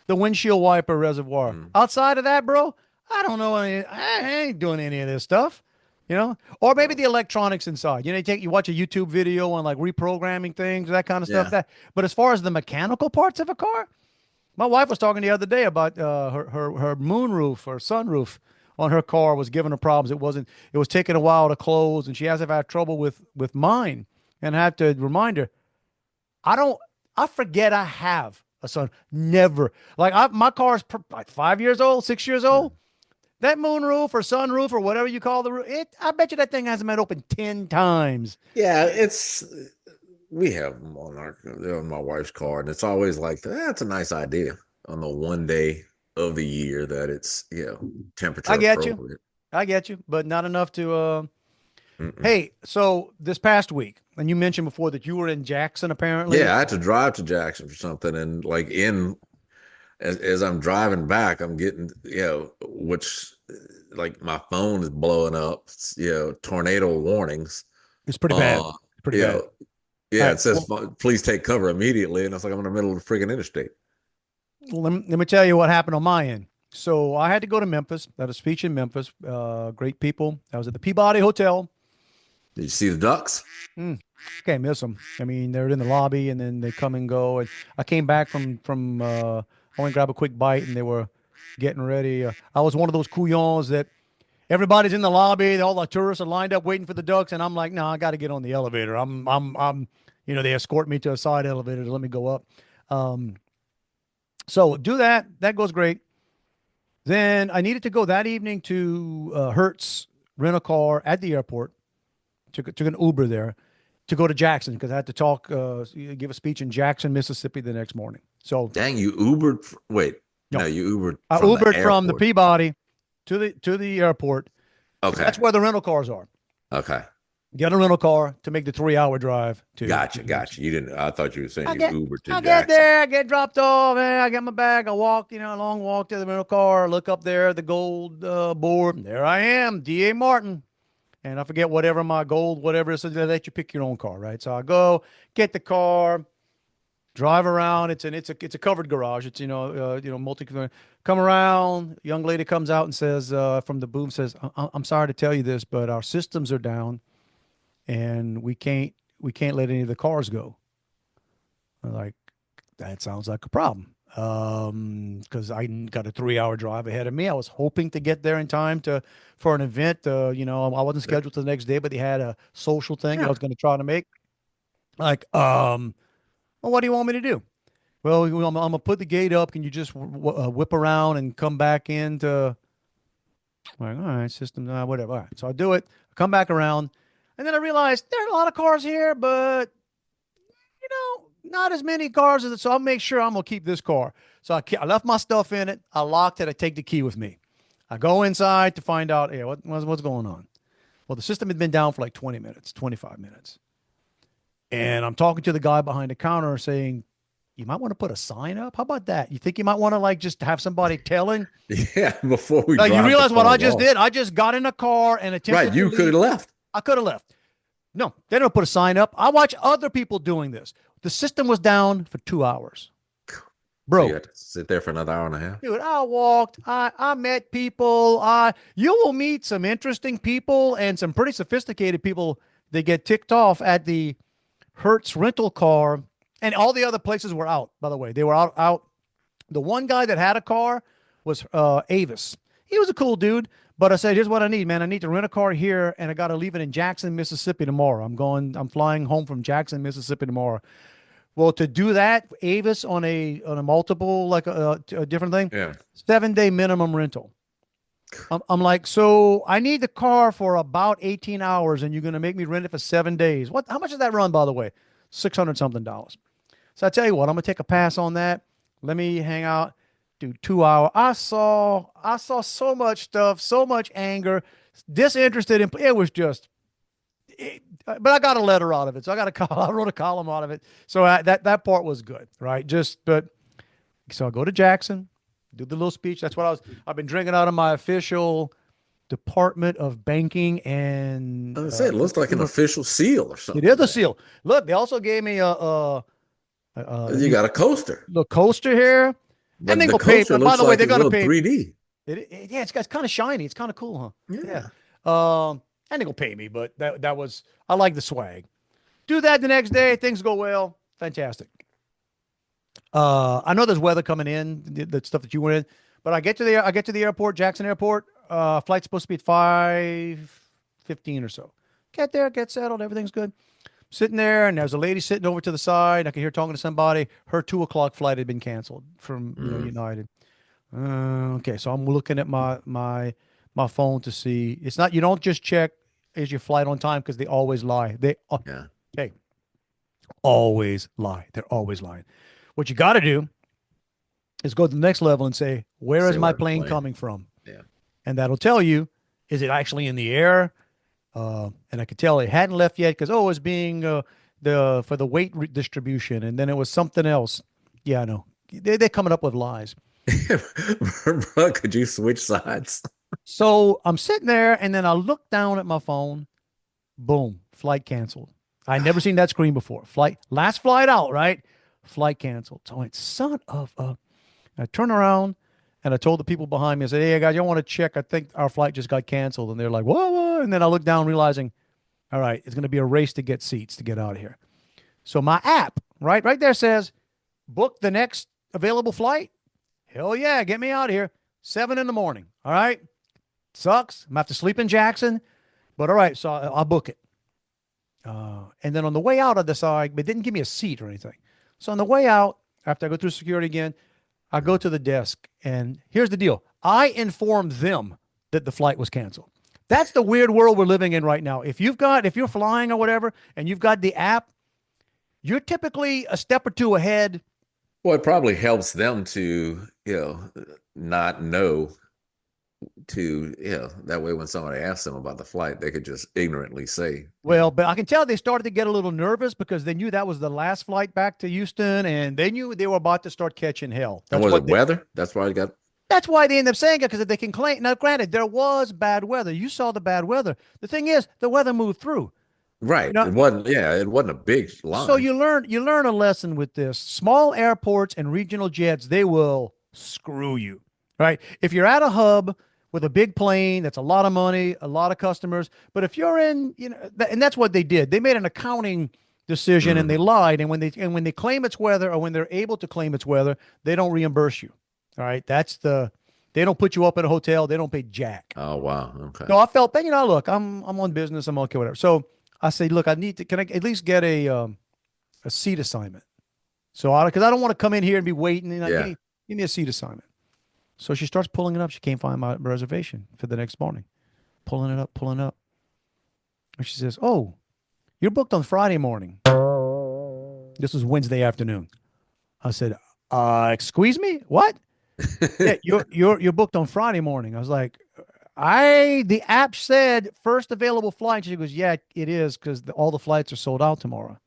windshield wiper reservoir. Outside of that, bro, I don't know. I ain't doing any of this stuff, you know. Or maybe the electronics inside. You know, you watch a YouTube video on like reprogramming things, that kind of stuff. Yeah. But as far as the mechanical parts of a car, my wife was talking the other day about her moonroof or sunroof on her car was giving her problems. It was taking a while to close, and she has had trouble with mine. And I have to remind her, I forget I have a sun. Never. Like my car's like 5 years old, 6 years old. That moonroof or sunroof or whatever you call the roof, I bet you that thing hasn't been open 10 times. Yeah, we have them they're on my wife's car, and it's always like that's a nice idea on the one day of the year that it's temperature I get you. appropriate. I get you, but not enough to Mm-mm. Hey, so this past week, and you mentioned before that you were in Jackson apparently. Yeah, I had to drive to Jackson for something, and like as I'm driving back, I'm getting which like my phone is blowing up, tornado warnings. It's pretty bad. Pretty bad. Yeah, All it says please take cover immediately, and I was like, I'm in the middle of the freaking interstate. Well, let me tell you what happened on my end. So I had to go to Memphis. I had a speech in Memphis. Great people. I was at the Peabody Hotel. Did you see the ducks? Can't miss them. I mean, they're in the lobby, and then they come and go. And I came back from I went to grab a quick bite, and they were getting ready. I was one of those couillons that everybody's in the lobby. All the tourists are lined up waiting for the ducks, and I'm like, no, I got to get on the elevator. They escort me to a side elevator to let me go up. So do that. That goes great. Then I needed to go that evening to Hertz, rent a car at the airport. Took an Uber there to go to Jackson because I had to give a speech in Jackson, Mississippi the next morning. So dang, you Ubered. No, you Ubered. I Ubered from the Peabody to the airport. Okay, that's where the rental cars are. Okay, get a rental car to make the 3-hour drive to. Gotcha. You didn't. I thought you were saying you Ubered to Jackson. I get there, I get dropped off, and I get my bag. I walk, a long walk to the rental car. Look up there, the gold board. There I am, D.A. Martin. And I forget whatever my gold, whatever it is, they let you pick your own car, right? So I go get the car, drive around. It's a covered garage. It's multi. Come around. Young lady comes out and says from the boom says, "I'm sorry to tell you this, but our systems are down, and we can't let any of the cars go." I'm like, that sounds like a problem. Because I got a 3-hour drive ahead of me. I was hoping to get there in time for an event. I wasn't scheduled to the next day, but they had a social thing I was going to try to make. Like, well, what do you want me to do? Well, I'm going to put the gate up. Can you just whip around and come back into? I'm like, all right, system, whatever. All right. So I do it. I come back around, and then I realized there are a lot of cars here, but not as many cars as it. So I'll make sure I'm going to keep this car. So I left my stuff in it. I locked it. I take the key with me. I go inside to find out, hey, what's going on? Well, the system had been down for like 20 minutes, 25 minutes. And I'm talking to the guy behind the counter saying, you might want to put a sign up. How about that? You think you might want to just have somebody telling? Yeah, before we you realize what I just did? I just got in a car and attempted Right, you could have left. I could have left. No, they don't put a sign up. I watch other people doing this. The system was down for 2 hours. Bro. So you had to sit there for another hour and a half? Dude, I walked. I met people. You will meet some interesting people and some pretty sophisticated people that get ticked off at the Hertz rental car. And all the other places were out, by the way. They were out. The one guy that had a car was Avis. He was a cool dude. But I said, here's what I need, man. I need to rent a car here, and I got to leave it in Jackson, Mississippi tomorrow. I'm flying home from Jackson, Mississippi tomorrow. Well, to do that, Avis on a multiple, like a different thing, 7-day minimum rental. I'm like, so I need the car for about 18 hours, and you're going to make me rent it for 7 days. How much does that run, by the way? $600 something. So I tell you what, I'm going to take a pass on that. Let me hang out. Dude, 2 hours. I saw so much stuff, so much anger, disinterested in it was just. But I got a letter out of it, so I wrote a column out of it. So that part was good, right? So I go to Jackson, do the little speech. That's what I've been drinking out of my official Department of Banking and. I was saying, it looks like an official seal or something. It is a seal. Look, they also gave me you got a coaster. The coaster here. But and they the go pay. coaster By the way, like they're going to pay 3D. Yeah, it's kind of shiny. It's kind of cool, huh? Yeah. And they gonna pay me, but that was I like the swag. Do that the next day. Things go well. Fantastic. I know there's weather coming in, the stuff that you went in, but I get to the airport, Jackson Airport. Flight's supposed to be at 5:15 or so. Get there, get settled, everything's good. Sitting there, and there's a lady sitting over to the side. I can hear talking to somebody. Her 2 o'clock flight had been canceled from United. Okay, so I'm looking at my phone to see. It's not. You don't just check is your flight on time because they always lie. Yeah. Hey, always lie. They're always lying. What you got to do is go to the next level and say, where is my plane coming from? Yeah. And that'll tell you, is it actually in the air? And I could tell it hadn't left yet because, it was being for the weight distribution. And then it was something else. Yeah, I know. They're coming up with lies. Bro, could you switch sides? So I'm sitting there, and then I look down at my phone. Boom, flight canceled. I'd never seen that screen before. Last flight out, right? Flight canceled. So I went, son of a. I turned around, and I told the people behind me, I said, hey, guys, you want to check? I think our flight just got canceled. And they're like, whoa. And then I looked down, realizing, all right, it's going to be a race to get seats to get out of here. So my app, right there says, book the next available flight. Hell yeah, get me out of here. 7 a.m. All right. Sucks. I'm going to have to sleep in Jackson. But all right, so I'll book it. And then on the way out, I decide, but it didn't give me a seat or anything. So on the way out, after I go through security again, I go to the desk, and here's the deal. I informed them that the flight was canceled. That's the weird world we're living in right now. If you're flying or whatever, and you've got the app, you're typically a step or two ahead. Well, it probably helps them to, not know that way when somebody asks them about the flight, they could just ignorantly say. Well, but I can tell they started to get a little nervous because they knew that was the last flight back to Houston, and they knew they were about to start catching hell. And was it weather? That's why That's why they end up saying it, because if they can claim. Now, granted, there was bad weather. You saw the bad weather. The thing is, the weather moved through. Right. It wasn't a big line. So you learn a lesson with this. Small airports and regional jets, they will screw you. Right? If you're at a hub with a big plane, that's a lot of money, a lot of customers. But if you're in, and that's what they did. They made an accounting decision and they lied. And when they claim it's weather, or when they're able to claim it's weather, they don't reimburse you. All right. They don't put you up in a hotel. They don't pay jack. Oh, wow. Okay. So I felt, look, I'm on business. I'm okay, whatever. So I say, look, can I at least get a seat assignment? So because I don't want to come in here and be waiting. And give me a seat assignment. So she starts pulling it up. She can't find my reservation for the next morning. Pulling it up. And she says, oh, you're booked on Friday morning. This was Wednesday afternoon. I said, excuse me? What? Yeah, you're booked on Friday morning. I was like, the app said first available flight. She goes, yeah, it is, because all the flights are sold out tomorrow.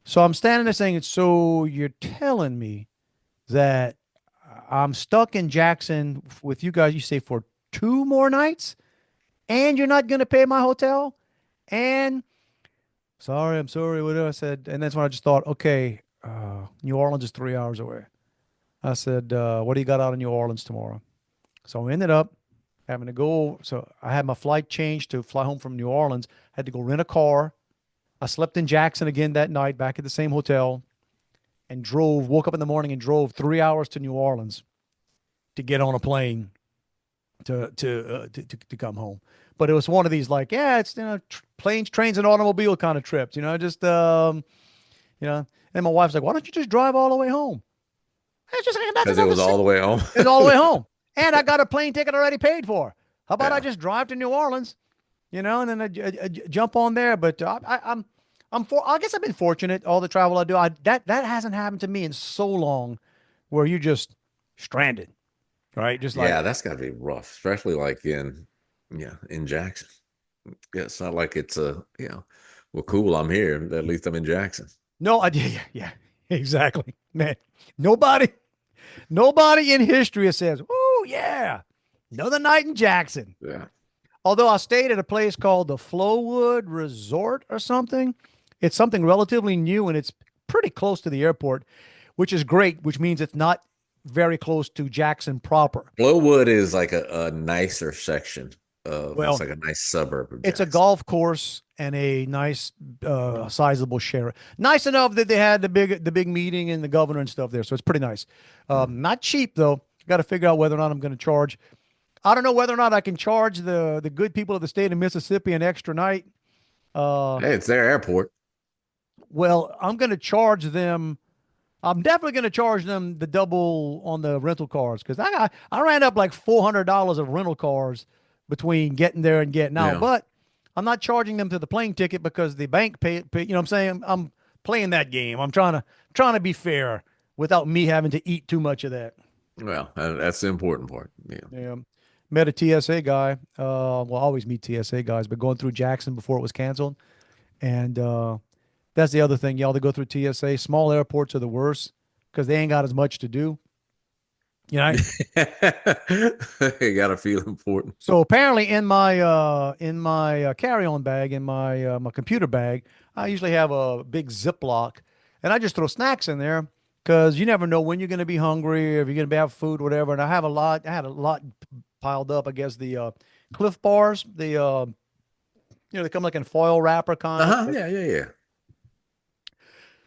So I'm standing there saying, so you're telling me that I'm stuck in Jackson with you guys, you say, for 2 more nights, and you're not going to pay my hotel? And I'm sorry, whatever I said. And that's when I just thought, okay, New Orleans is 3 hours away. I said, what do you got out in New Orleans tomorrow? So we ended up having to go. So I had my flight changed to fly home from New Orleans. I had to go rent a car. I slept in Jackson again that night, back at the same hotel, and woke up in the morning and drove 3 hours to New Orleans to get on a plane to come home. But it was one of these, like, it's, planes, trains, and automobile kind of trips, and my wife's like, why don't you just drive all the way home? It's just because it was all the way home. It's all the way home. And I got a plane ticket already paid for. How about I just drive to New Orleans, and then I jump on there. But I guess I've been fortunate. All the travel I do, that hasn't happened to me in so long, where you just stranded, right? Just like, that's got to be rough, especially like in Jackson. Yeah, it's not like it's well, cool, I'm here. At least I'm in Jackson. No idea. Yeah, exactly, man. Nobody in history says, "Oh yeah, another night in Jackson." Yeah. Although I stayed at a place called the Flowwood Resort or something. It's something relatively new, and it's pretty close to the airport, which is great, which means it's not very close to Jackson proper. Glowwood is like a nicer section of Well, it's like a nice suburb of it's a Jackson. golf course and a nice, sizable share. Nice enough that they had the big meeting and the governor and stuff there, so it's pretty nice. Not cheap though. Got to figure out whether or not I'm going to charge. I don't know whether or not I can charge the good people of the state of Mississippi an extra night. Hey, it's their airport. Well, I'm going to charge them. I'm definitely going to charge them the double on the rental cars because I ran up like $400 of rental cars between getting there and getting out. Yeah. But I'm not charging them to the plane ticket because the bank pay. You know what I'm saying? I'm playing that game. I'm trying to be fair without me having to eat too much of that. Well, that's the important part. Yeah. Yeah. Met a TSA guy. Well, I always meet TSA guys, but going through Jackson before it was canceled. And that's the other thing, y'all, that go through TSA. Small airports are the worst because they ain't got as much to do. You know. You gotta feel important. So apparently, in my carry-on bag, in my computer bag, I usually have a big Ziploc, and I just throw snacks in there because you never know when you're going to be hungry or if you're going to have food, whatever. And I have a lot. I had a lot piled up. I guess the Cliff Bars, they come like in foil wrapper kind of. Yeah.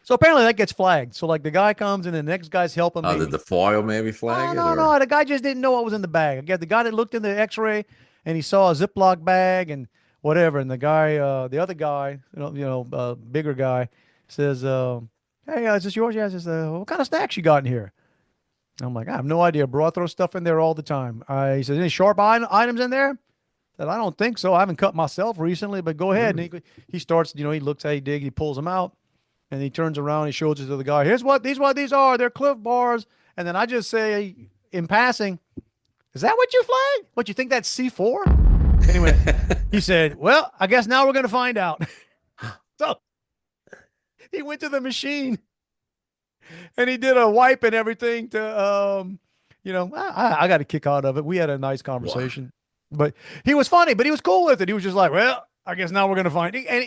So apparently that gets flagged. So like the guy comes and the next guy's helping me. Did the foil maybe flag it? No. The guy just didn't know what was in the bag. I guess the guy that looked in the X-ray and he saw a Ziploc bag and whatever. And the guy, the other guy, bigger guy, says, "Hey, is this yours?" Yeah. Says, "What kind of snacks you got in here?" I'm like, "I have no idea, bro. I throw stuff in there all the time." He says, "Any sharp items in there?" I said, "I don't think so. I haven't cut myself recently, but go ahead." And he starts, he looks at, he pulls them out. And he turns around, he shows it to the guy. Here's what these are. They're Cliff Bars. And then I just say in passing, "Is that what you flagged? What, you think that's C4?" Anyway, he said, "Well, I guess now we're going to find out." So he went to the machine and he did a wipe and everything to, I got a kick out of it. We had a nice conversation, but he was funny, but he was cool with it. He was just like, "Well, I guess now we're going to find it." And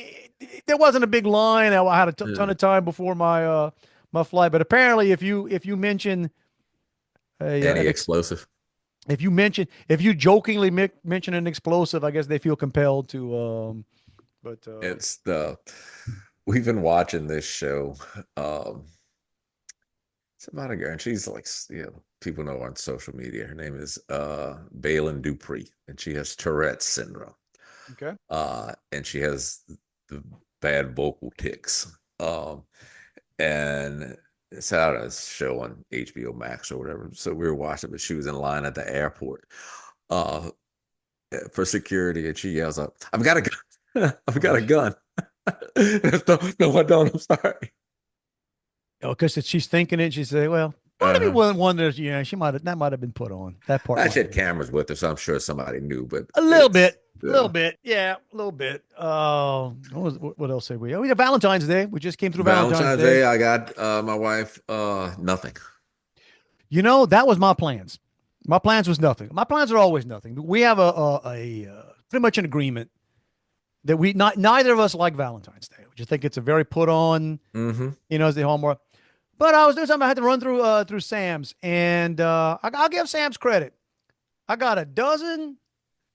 there wasn't a big line. I had a ton of time before my my flight. But apparently, if you mention any explosive, if you jokingly mention an explosive, I guess they feel compelled to. We've been watching this show. It's about a girl, and she's like, people know her on social media. Her name is Balin Dupree, and she has Tourette's syndrome. Okay. And she has the bad vocal tics. And it's out on a show on HBO Max or whatever. So we were watching, but she was in line at the airport for security, and she yells up, "I've got a gun! I've got a gun!" No, I don't. I'm sorry. Oh, because she's thinking it. She said, "Well, part of me wonders, that might have been put on that part." I had cameras with her, so I'm sure somebody knew, but a little bit. A little bit. What else did we? Oh, we had Valentine's Day. We just came through Valentine's Day. I got my wife nothing. That was my plans. My plans was nothing. My plans are always nothing. We have a pretty much an agreement that neither of us like Valentine's Day. We just think it's a very put on, as the homework. But I was doing something. I had to run through Sam's, and I'll give Sam's credit. I got a dozen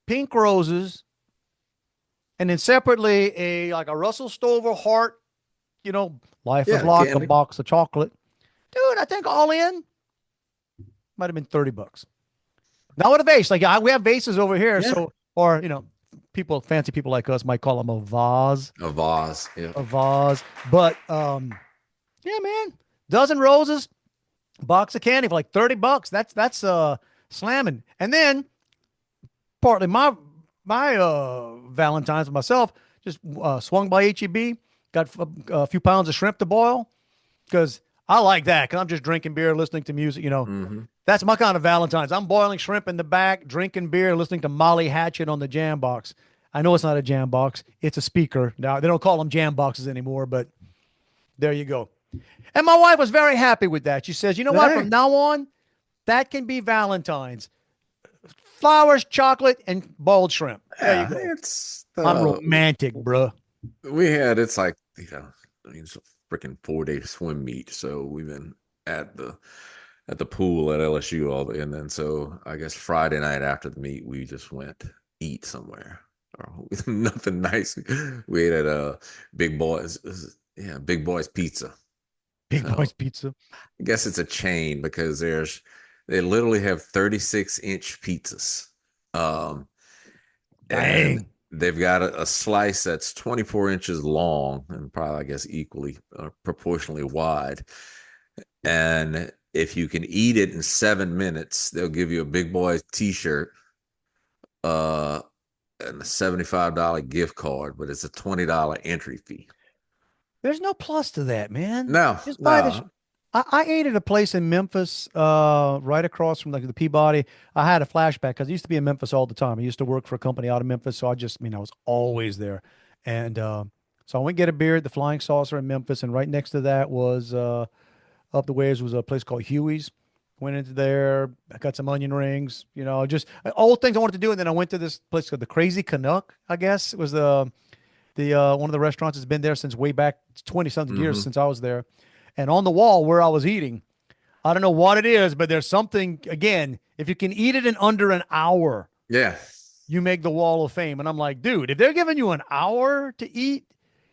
pink roses, and then separately a Russell Stover heart, Life is like a box of chocolate. Dude, I think all in might have been $30. Now with a vase, we have vases over here, so fancy people like us might call them a vase. A vase, yeah. A vase, but yeah, man, dozen roses, box of candy for like $30. That's slamming, and then. Partly my Valentine's myself just swung by HEB, got a few pounds of shrimp to boil because I like that because I'm just drinking beer, listening to music. That's my kind of Valentine's. I'm boiling shrimp in the back, drinking beer, listening to Molly Hatchet on the jam box. I know it's not a jam box; it's a speaker. Now they don't call them jam boxes anymore, but there you go. And my wife was very happy with that. She says, "You know what? From now on, that can be Valentine's." Flowers, chocolate, and boiled shrimp. There you go. I'm romantic, bro. It's like, it's a freaking 4-day swim meet. So we've been at the at the pool at LSU. And then so I guess Friday night after the meet, we just went eat somewhere. Nothing nice. We ate at Big Boys. Yeah, Big Boys Pizza. Big So Boys Pizza. I guess it's a chain because they literally have 36-inch pizzas. Um, and Dang. they've got a slice that's 24 inches long and probably, I guess, equally proportionally wide. And if you can eat it in 7 minutes, they'll give you a Big Boy T-shirt, uh, and a $75 gift card, but it's a $20 entry fee. There's no plus to that, man. No, Just buy this. no, I ate at a place in Memphis, right across from like the Peabody. I had a flashback because I used to be in Memphis all the time. I used to work for a company out of Memphis, so I was always there. And so I went get a beer at the Flying Saucer in Memphis, and right next to that was up the ways was a place called Huey's. Went into there, I got some onion rings, just all things I wanted to do. And then I went to this place called the Crazy Canuck, I guess. It was the one of the restaurants that's been there since way back 20 something years since I was there. And on the wall where I was eating, I don't know what it is, but there's something, again, if you can eat it in under an hour, yeah, you make the wall of fame. And I'm like, dude, if they're giving you an hour to eat,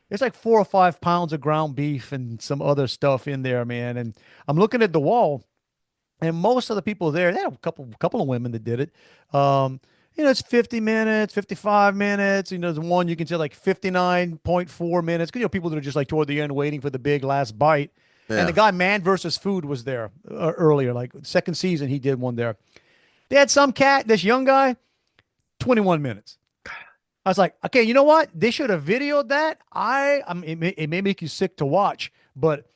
it's like 4 or 5 pounds of ground beef and some other stuff in there, man. And I'm looking at the wall, and most of the people there, they had a couple of women that did it. It's 50 minutes, 55 minutes. There's one you can say like 59.4 minutes. Because, people that are just like toward the end waiting for the big last bite. yeah. And the guy Man versus Food was there earlier, like second season, he did one there. They had some cat, this young guy, 21 minutes. I was like, okay, you know what? They should have videoed that. It may make you sick to watch, but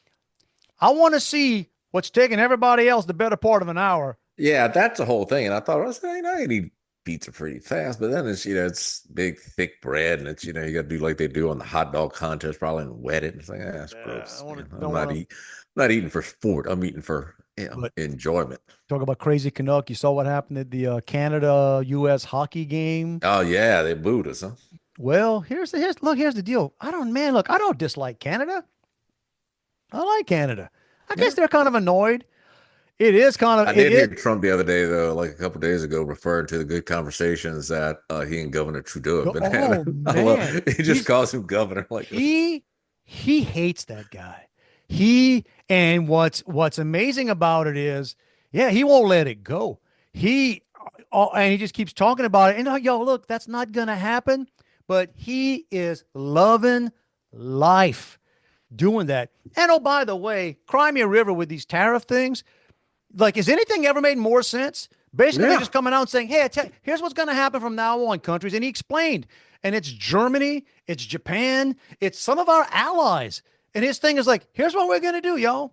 I want to see what's taking everybody else the better part of an hour. Yeah, that's the whole thing. And I thought, I was saying, I can eat pizza pretty fast, but then it's big, thick bread, and it's, you got to do like they do on the hot dog contest, probably, and wet it. It's like, that's gross. I'm not eating for sport. I'm eating for enjoyment. Talk about Crazy Canuck. You saw what happened at the Canada-U.S. hockey game. Oh yeah, they booed us, huh? Well, here's the deal. I don't dislike Canada. I like Canada. I guess they're kind of annoyed. It is kind of. I did hear Trump the other day, though, like a couple of days ago, referring to the good conversations that he and Governor Trudeau have been having. Man. He just calls him governor. Like he hates that guy. And what's amazing about it is, he won't let it go. And he just keeps talking about it. And look, that's not gonna happen. But he is loving life, doing that. And oh, by the way, Crimea River with these tariff things. Like, has anything ever made more sense? Basically, they're just coming out and saying, hey, here's what's going to happen from now on, countries. And he explained. And it's Germany, it's Japan, it's some of our allies. And his thing is like, here's what we're going to do, y'all.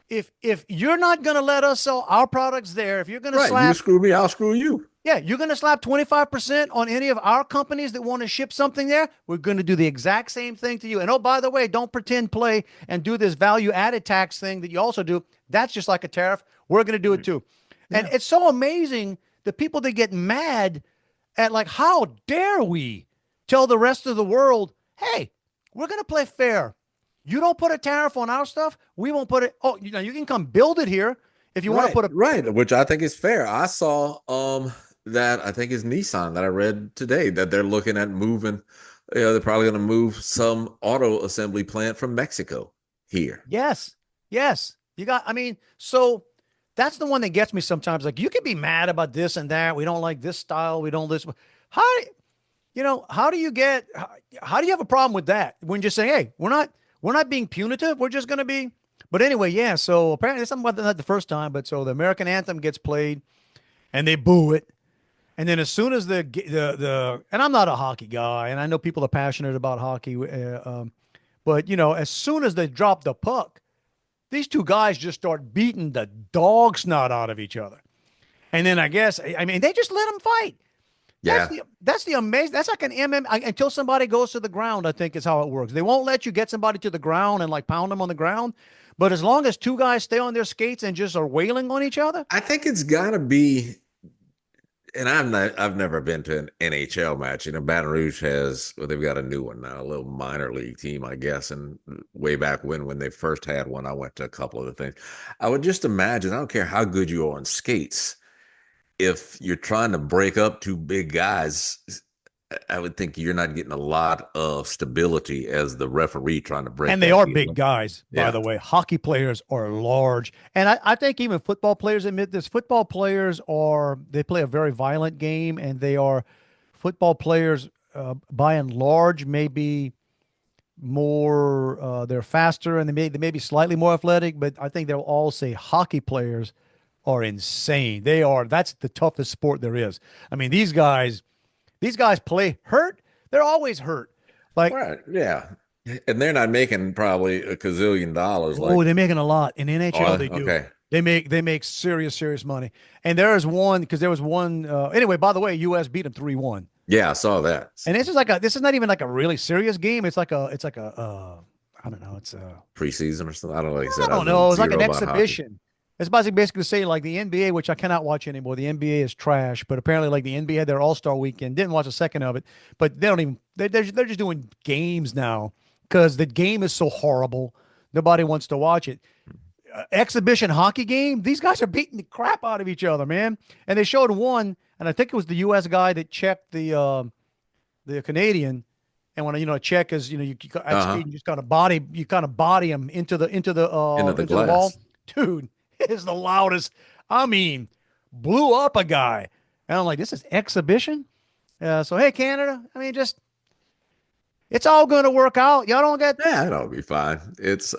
If you're not going to let us sell our products there, if you're going to slap. You screw me, I'll screw you. Yeah, you're going to slap 25% on any of our companies that want to ship something there. We're going to do the exact same thing to you. And oh, by the way, don't pretend play and do this value added tax thing that you also do. That's just like a tariff. We're going to do it too. Yeah. And it's so amazing the people that get mad at, like, how dare we tell the rest of the world, hey, we're going to play fair. You don't put a tariff on our stuff, we won't put it. Oh, you can come build it here if you want to put a right, which I think is fair. I saw that I think is Nissan that I read today that they're looking at moving. They're probably going to move some auto assembly plant from Mexico here. Yes. So that's the one that gets me sometimes. Like, you can be mad about this and that. We don't like this style. We don't this. How do you have a problem with that when you say, hey, we're not being punitive. We're just going to be. But anyway, yeah. So apparently it's something not the first time, but so the American anthem gets played and they boo it. And then as soon as and I'm not a hockey guy, and I know people are passionate about hockey, but as soon as they drop the puck, these two guys just start beating the dog snot out of each other. And then they just let them fight. Yeah. That's the amazing. That's like an until somebody goes to the ground, I think is how it works. They won't let you get somebody to the ground and like pound them on the ground. But as long as two guys stay on their skates and just are wailing on each other. I think it's got to be, and I've never been to an NHL match. Baton Rouge has, well, they've got a new one now, a little minor league team, I guess. And way back when they first had one, I went to a couple of the things. I would just imagine, I don't care how good you are on skates, if you're trying to break up two big guys, I would think you're not getting a lot of stability as the referee trying to break. And they that are deal big up. guys, by Yeah. the way. Hockey players are large. And I think even football players admit this. Football players they play a very violent game, and football players, by and large, maybe more, they're faster, and they may be slightly more athletic, but I think they'll all say hockey players are insane. That's the toughest sport there is. I mean, these guys play hurt. They're always hurt. Like, Right. Yeah. And they're not making probably a gazillion dollars. oh, Like, they're making a lot in NHL. They do. okay. They make serious money. And there was one. Anyway, by the way, U.S. beat them 3-1. Yeah, I saw that. And this is not even like a really serious game. It's like a I don't know. It's a Preseason or something. I don't know. Like I said, I don't know. It's like an exhibition. It's basically to say like the NBA, which I cannot watch anymore. The NBA is trash, but apparently like the NBA had their All-Star weekend. Didn't watch a second of it, but they don't even. They're just doing games now because the game is so horrible. Nobody wants to watch it. Exhibition hockey game. These guys are beating the crap out of each other, man. And they showed one, and I think it was the U.S. guy that checked the Canadian. And when a check is, you just kind of body him into the wall, dude. Is the loudest. I mean, blew up a guy. And I'm like, this is exhibition? So, hey, Canada, I mean, it's all going to work out. Y'all don't get. Yeah, it'll be fine.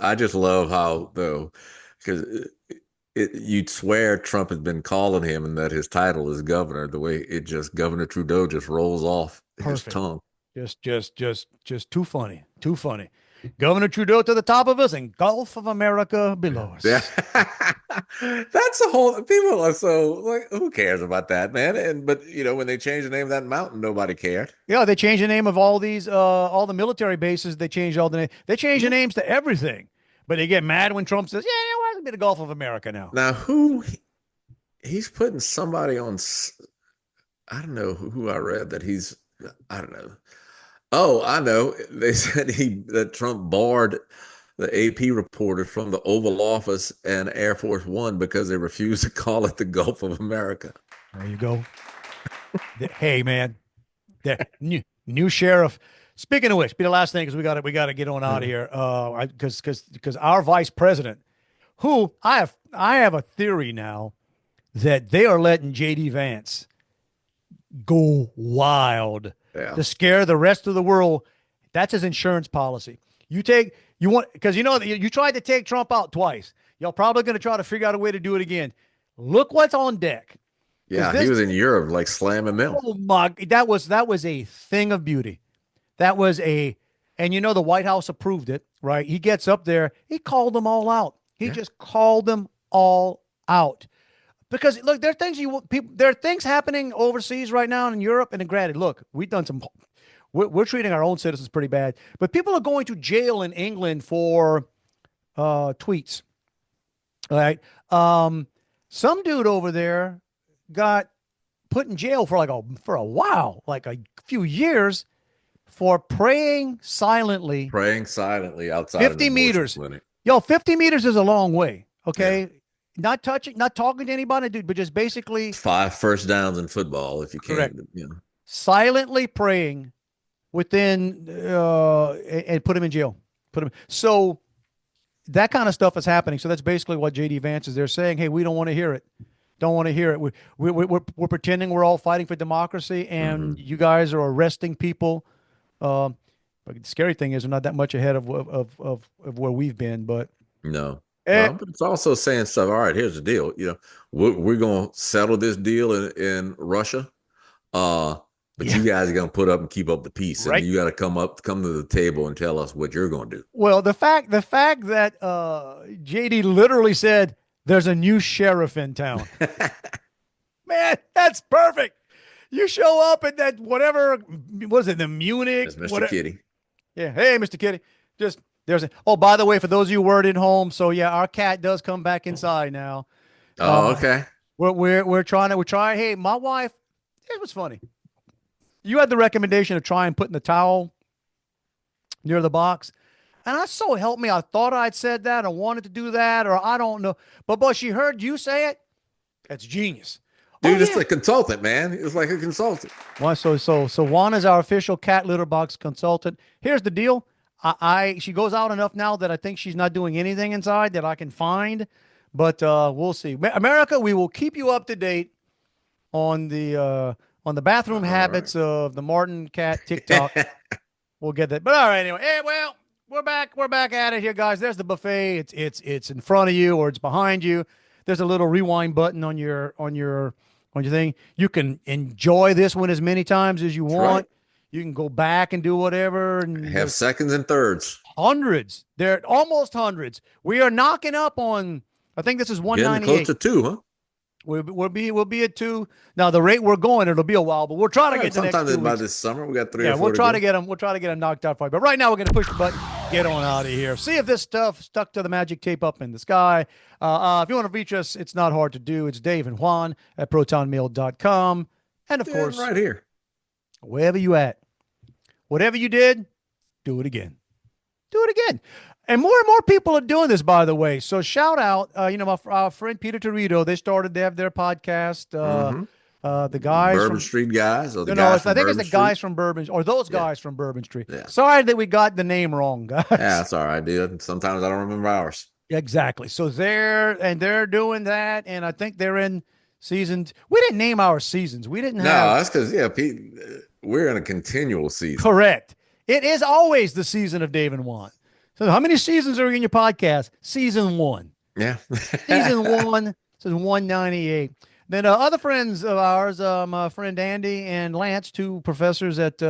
I just love how, though, because you'd swear Trump has been calling him and that his title is governor, the way Governor Trudeau just rolls off his tongue. Just too funny. Too funny. Governor Trudeau to the top of us and Gulf of America below us. Yeah. That's the whole, people are so like, who cares about that, man? But when they changed the name of that mountain, nobody cared. Yeah, they changed the name of all the military bases. They changed all the names. They changed the names to everything. But they get mad when Trump says, yeah, why does it be the Gulf of America now? Now, he's putting somebody on, I don't know who I read that I don't know. Oh, I know. They said that Trump barred the AP reporters from the Oval Office and Air Force One because they refused to call it the Gulf of America. There you go. Hey, man, the new sheriff. Speaking of which, be the last thing because we got to get on out of here. Because our vice president, who I have a theory now that they are letting JD Vance go wild. Yeah. To scare the rest of the world. That's his insurance policy. You tried to take Trump out twice. Y'all probably going to try to figure out a way to do it again. Look what's on deck. Yeah, he was in Europe like slamming them. Oh my, that was a thing of beauty. And the White House approved it, right? He gets up there, he called them all out. He just called them all out. Because look, there are things happening overseas right now in Europe. And granted, look, we're treating our own citizens pretty bad, but people are going to jail in England for tweets. All right. Some dude over there got put in jail for a while, like a few years, for praying silently outside 50 meters. Clinic. 50 meters is a long way. Okay. Yeah. Not talking to anybody, dude, but just basically 5 first downs in football if you can. Correct. Silently praying within and put him in jail. So that kind of stuff is happening. So that's basically what JD Vance is. They're saying, hey, we don't want to hear it. Don't want to hear it. We're pretending we're all fighting for democracy, and you guys are arresting people. But the scary thing is, we're not that much ahead of where we've been. But no. But it's also saying stuff. All right, here's the deal. We're going to settle this deal in Russia. But you guys are going to put up and keep up the peace. Right. And you got to come to the table and tell us what you're going to do. Well, the fact that JD literally said there's a new sheriff in town. Man, that's perfect. You show up at that whatever, was it the Munich? It's Mr. Kitty. Yeah. Hey, Mr. Kitty. By the way, for those of you who weren't at home, so yeah, our cat does come back inside now. Oh, okay. We're trying. Hey, my wife It was funny. You had the recommendation of trying putting the towel near the box. And I so help me, I thought I'd said that or wanted to do that, or I don't know. But boy, she heard you say it. That's genius. Dude, it's a consultant, man. It's like a consultant. Well, so Juan is our official cat litter box consultant. Here's the deal. She goes out enough now that I think she's not doing anything inside that I can find, but we'll see. America, we will keep you up to date on the bathroom habits of the Martin cat TikTok. We'll get that. But all right, anyway. Hey, well, we're back at it here, guys. There's the buffet. It's in front of you or it's behind you. There's a little rewind button on your thing. You can enjoy this one as many times as you want. Right. You can go back and do whatever. And have seconds and thirds. Hundreds. They're almost hundreds. We are knocking up on, I think this is 198. Getting close to 2, huh? We'll be at 2. Now the rate we're going, it'll be a while, but we'll try to get the next 2 weeks. By this summer. We got 3 or 4. We'll try to get them. We'll try to get them knocked out for you. But right now we're going to push the button. Get on out of here. See if this stuff stuck to the magic tape up in the sky. If you want to reach us, it's not hard to do. It's Dave and Juan at protonmail.com. And of course, right here, wherever you at, whatever you did, do it again. Do it again. And more people are doing this, by the way. So shout out, our friend Peter Torito. They have their podcast. The guys Bourbon from Street guys, or the guys I think it's the guys from Bourbon, or those guys from Bourbon Street. Yeah. Sorry that we got the name wrong, guys. Yeah, that's all right, dude. Sometimes I don't remember ours. Exactly. So they're doing that, and I think they're in seasons. We didn't name our seasons. We didn't have. No, that's because Pete, we're in a continual season. Correct. It is always the season of Dave and Juan. So how many seasons are in your podcast? Season 1. Yeah. Season 1. This is 198. Then other friends of ours, my friend Andy and Lance, 2 professors at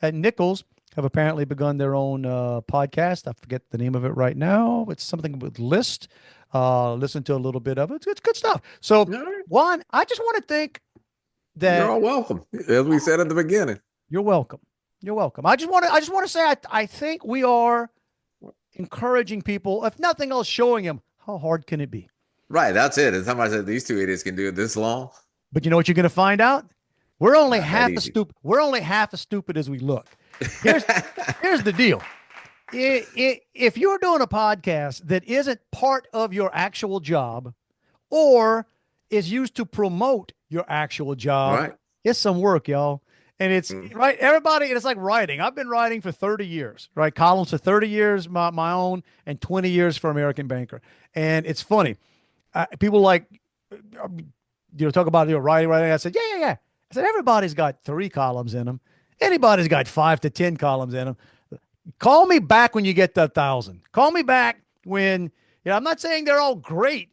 Nichols, have apparently begun their own podcast. I forget the name of it right now. It's something with List. Listen to a little bit of it. It's good stuff. So, Juan, I just want to think that you're all welcome, as we said at the beginning. You're welcome. You're welcome. I just want to say I think we are encouraging people, if nothing else, showing them how hard can it be. Right, that's it. And somebody said these 2 idiots can do it this long. But you know what you're going to find out? We're only half as stupid. We're only half as stupid as we look. Here's the deal. If you're doing a podcast that isn't part of your actual job or is used to promote your actual job, right, it's some work, y'all. And it's right. Everybody, it's like writing. I've been writing for 30 years, right? Columns for 30 years, my own, and 20 years for American Banker. And it's funny. People talk about writing. I said, yeah. I said, everybody's got 3 columns in them. Anybody's got 5 to 10 columns in them. Call me back when you get to 1,000. Call me back when, I'm not saying they're all great.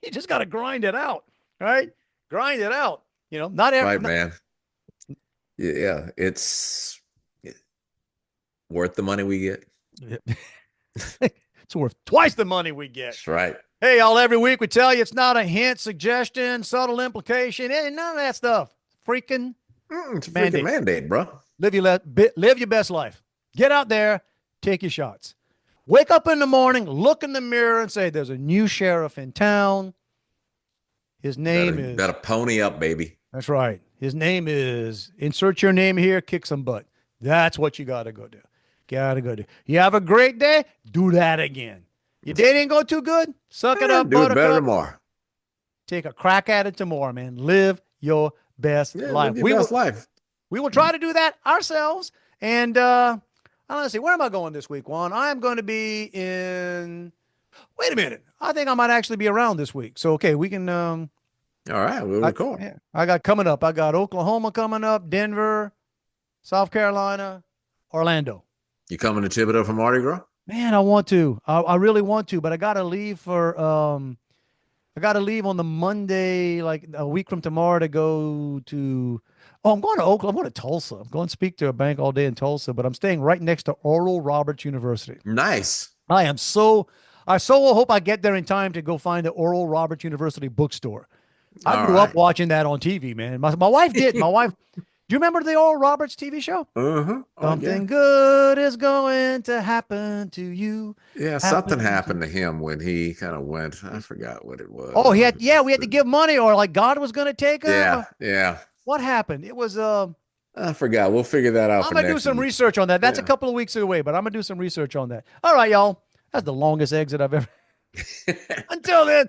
You just got to grind it out, right? Grind it out. Not every. Right, man. Yeah, it's worth the money we get. It's worth twice the money we get. That's right. Hey, y'all, every week we tell you it's not a hint, suggestion, subtle implication, and none of that stuff. Freaking it's a freaking mandate, bro. Live your best life. Get out there, take your shots. Wake up in the morning, look in the mirror, and say, there's a new sheriff in town. His name is... Better pony up, baby. That's right. His name is, insert your name here, kick some butt. That's what you got to go do. You have a great day, do that again. Your day didn't go too good, suck it up, do it better tomorrow. Take a crack at it tomorrow, man. Live your best life. Live your best life. We will try to do that ourselves. And let's see, where am I going this week, Juan? I'm going to be in, wait a minute. I think I might actually be around this week. So, okay, we can... all right, we'll record. I got coming up. I got Oklahoma coming up, Denver, South Carolina, Orlando. You coming to Thibodeau for Mardi Gras? Man, I want to. I really want to, but I got to leave on the Monday, like a week from tomorrow, to go to. Oh, I'm going to Oklahoma. I'm going to Tulsa. I'm going to speak to a bank all day in Tulsa, but I'm staying right next to Oral Roberts University. Nice. I so hope I get there in time to go find the Oral Roberts University bookstore. I grew up watching that on TV, man. My wife did. My wife. Do you remember the Oral Roberts TV show? Uh-huh. Something good is going to happen to you. Yeah, something happened to him when he kind of went. I forgot what it was. Oh, we had to give money, or like God was going to take him. Yeah. What happened? It was I forgot. We'll figure that out. I'm for gonna do next some week. research on that. That's a Yeah. couple of weeks away, but I'm gonna do some research on that. All right, y'all. That's the longest exit I've ever. Until then,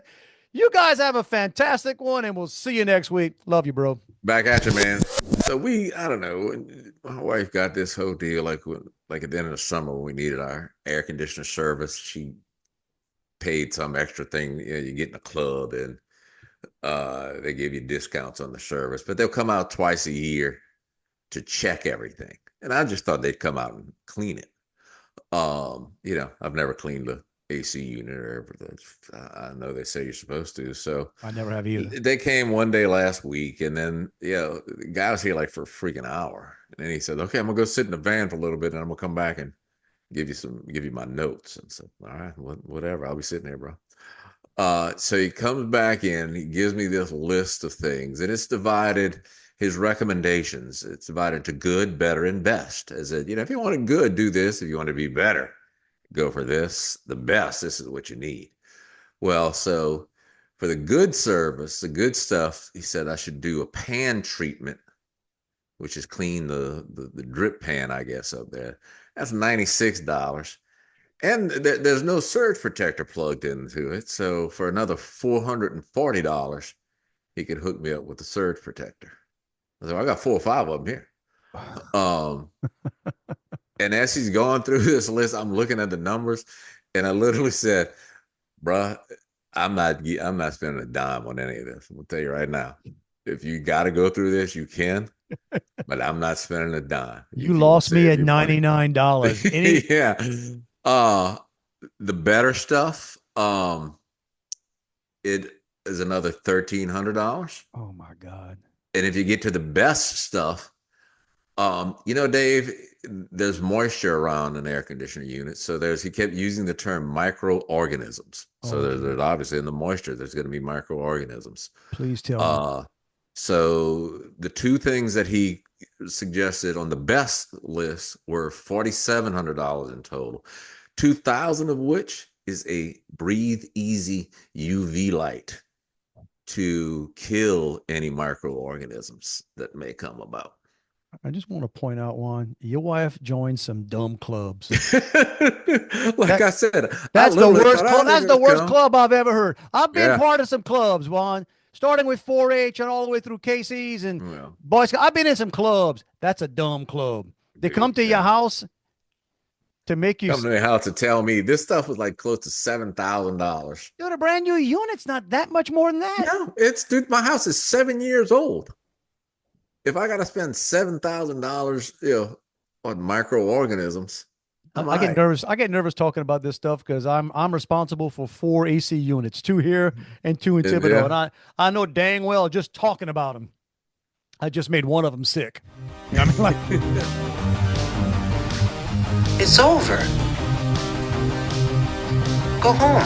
you guys have a fantastic one, and we'll see you next week. Love you, bro. Back at you, man. So I don't know. My wife got this whole deal like at the end of the summer when we needed our air conditioner service. She paid some extra thing. You get in a club and they give you discounts on the service, but they'll come out twice a year to check everything. And I just thought they'd come out and clean it. I've never cleaned the AC unit or everything. I know they say you're supposed to. So I never have either. they came one day last week, and then the guy was here like for a freaking hour. And then he said, "Okay, I'm gonna go sit in the van for a little bit, and I'm gonna come back and give you my notes." And so, all right, whatever. I'll be sitting here, bro. So he comes back in, he gives me this list of things, and it's divided. His recommendations, it's divided to good, better, and best. As if you want a good, do this. If you want to be better, go for this. The best, this is what you need. Well, so for the good service, the good stuff, he said I should do a pan treatment, which is clean the drip pan, I guess, up there. That's $96. And there's no surge protector plugged into it. So for another $440, he could hook me up with the surge protector. So I got 4 or 5 of them here. And as he's going through this list, I'm looking at the numbers, and I literally said, "Bruh, I'm not spending a dime on any of this. I'm gonna tell you right now. If you got to go through this, you can, but I'm not spending a dime." You lost me at $99. Yeah. The better stuff, it is another $1,300. Oh my God. And if you get to the best stuff, Dave, there's moisture around an air conditioner unit. So he kept using the term microorganisms. So there's obviously in the moisture, there's going to be microorganisms. Please tell me. So the 2 things that he suggested on the best list were $4,700 in total, $2,000 of which is a Breathe Easy UV light to kill any microorganisms that may come about. I just want to point out, Juan, your wife joined some dumb clubs. I said, that's the worst club. That's the worst club I've ever heard. I've been part of some clubs, Juan, starting with 4-H and all the way through KC's and Boy Scouts. I've been in some clubs. That's a dumb club. They come to your house to make you come to the house to tell me this stuff was like close to $7,000. Dude, a brand new unit's not that much more than that. No, dude, my house is 7 years old. If I got to spend $7,000, on microorganisms, I get nervous. I get nervous talking about this stuff because I'm responsible for 4 AC units, 2 here and 2 in Thibodeau, and I know dang well just talking about them, I just made one of them sick. I mean, like, it's over. Go home.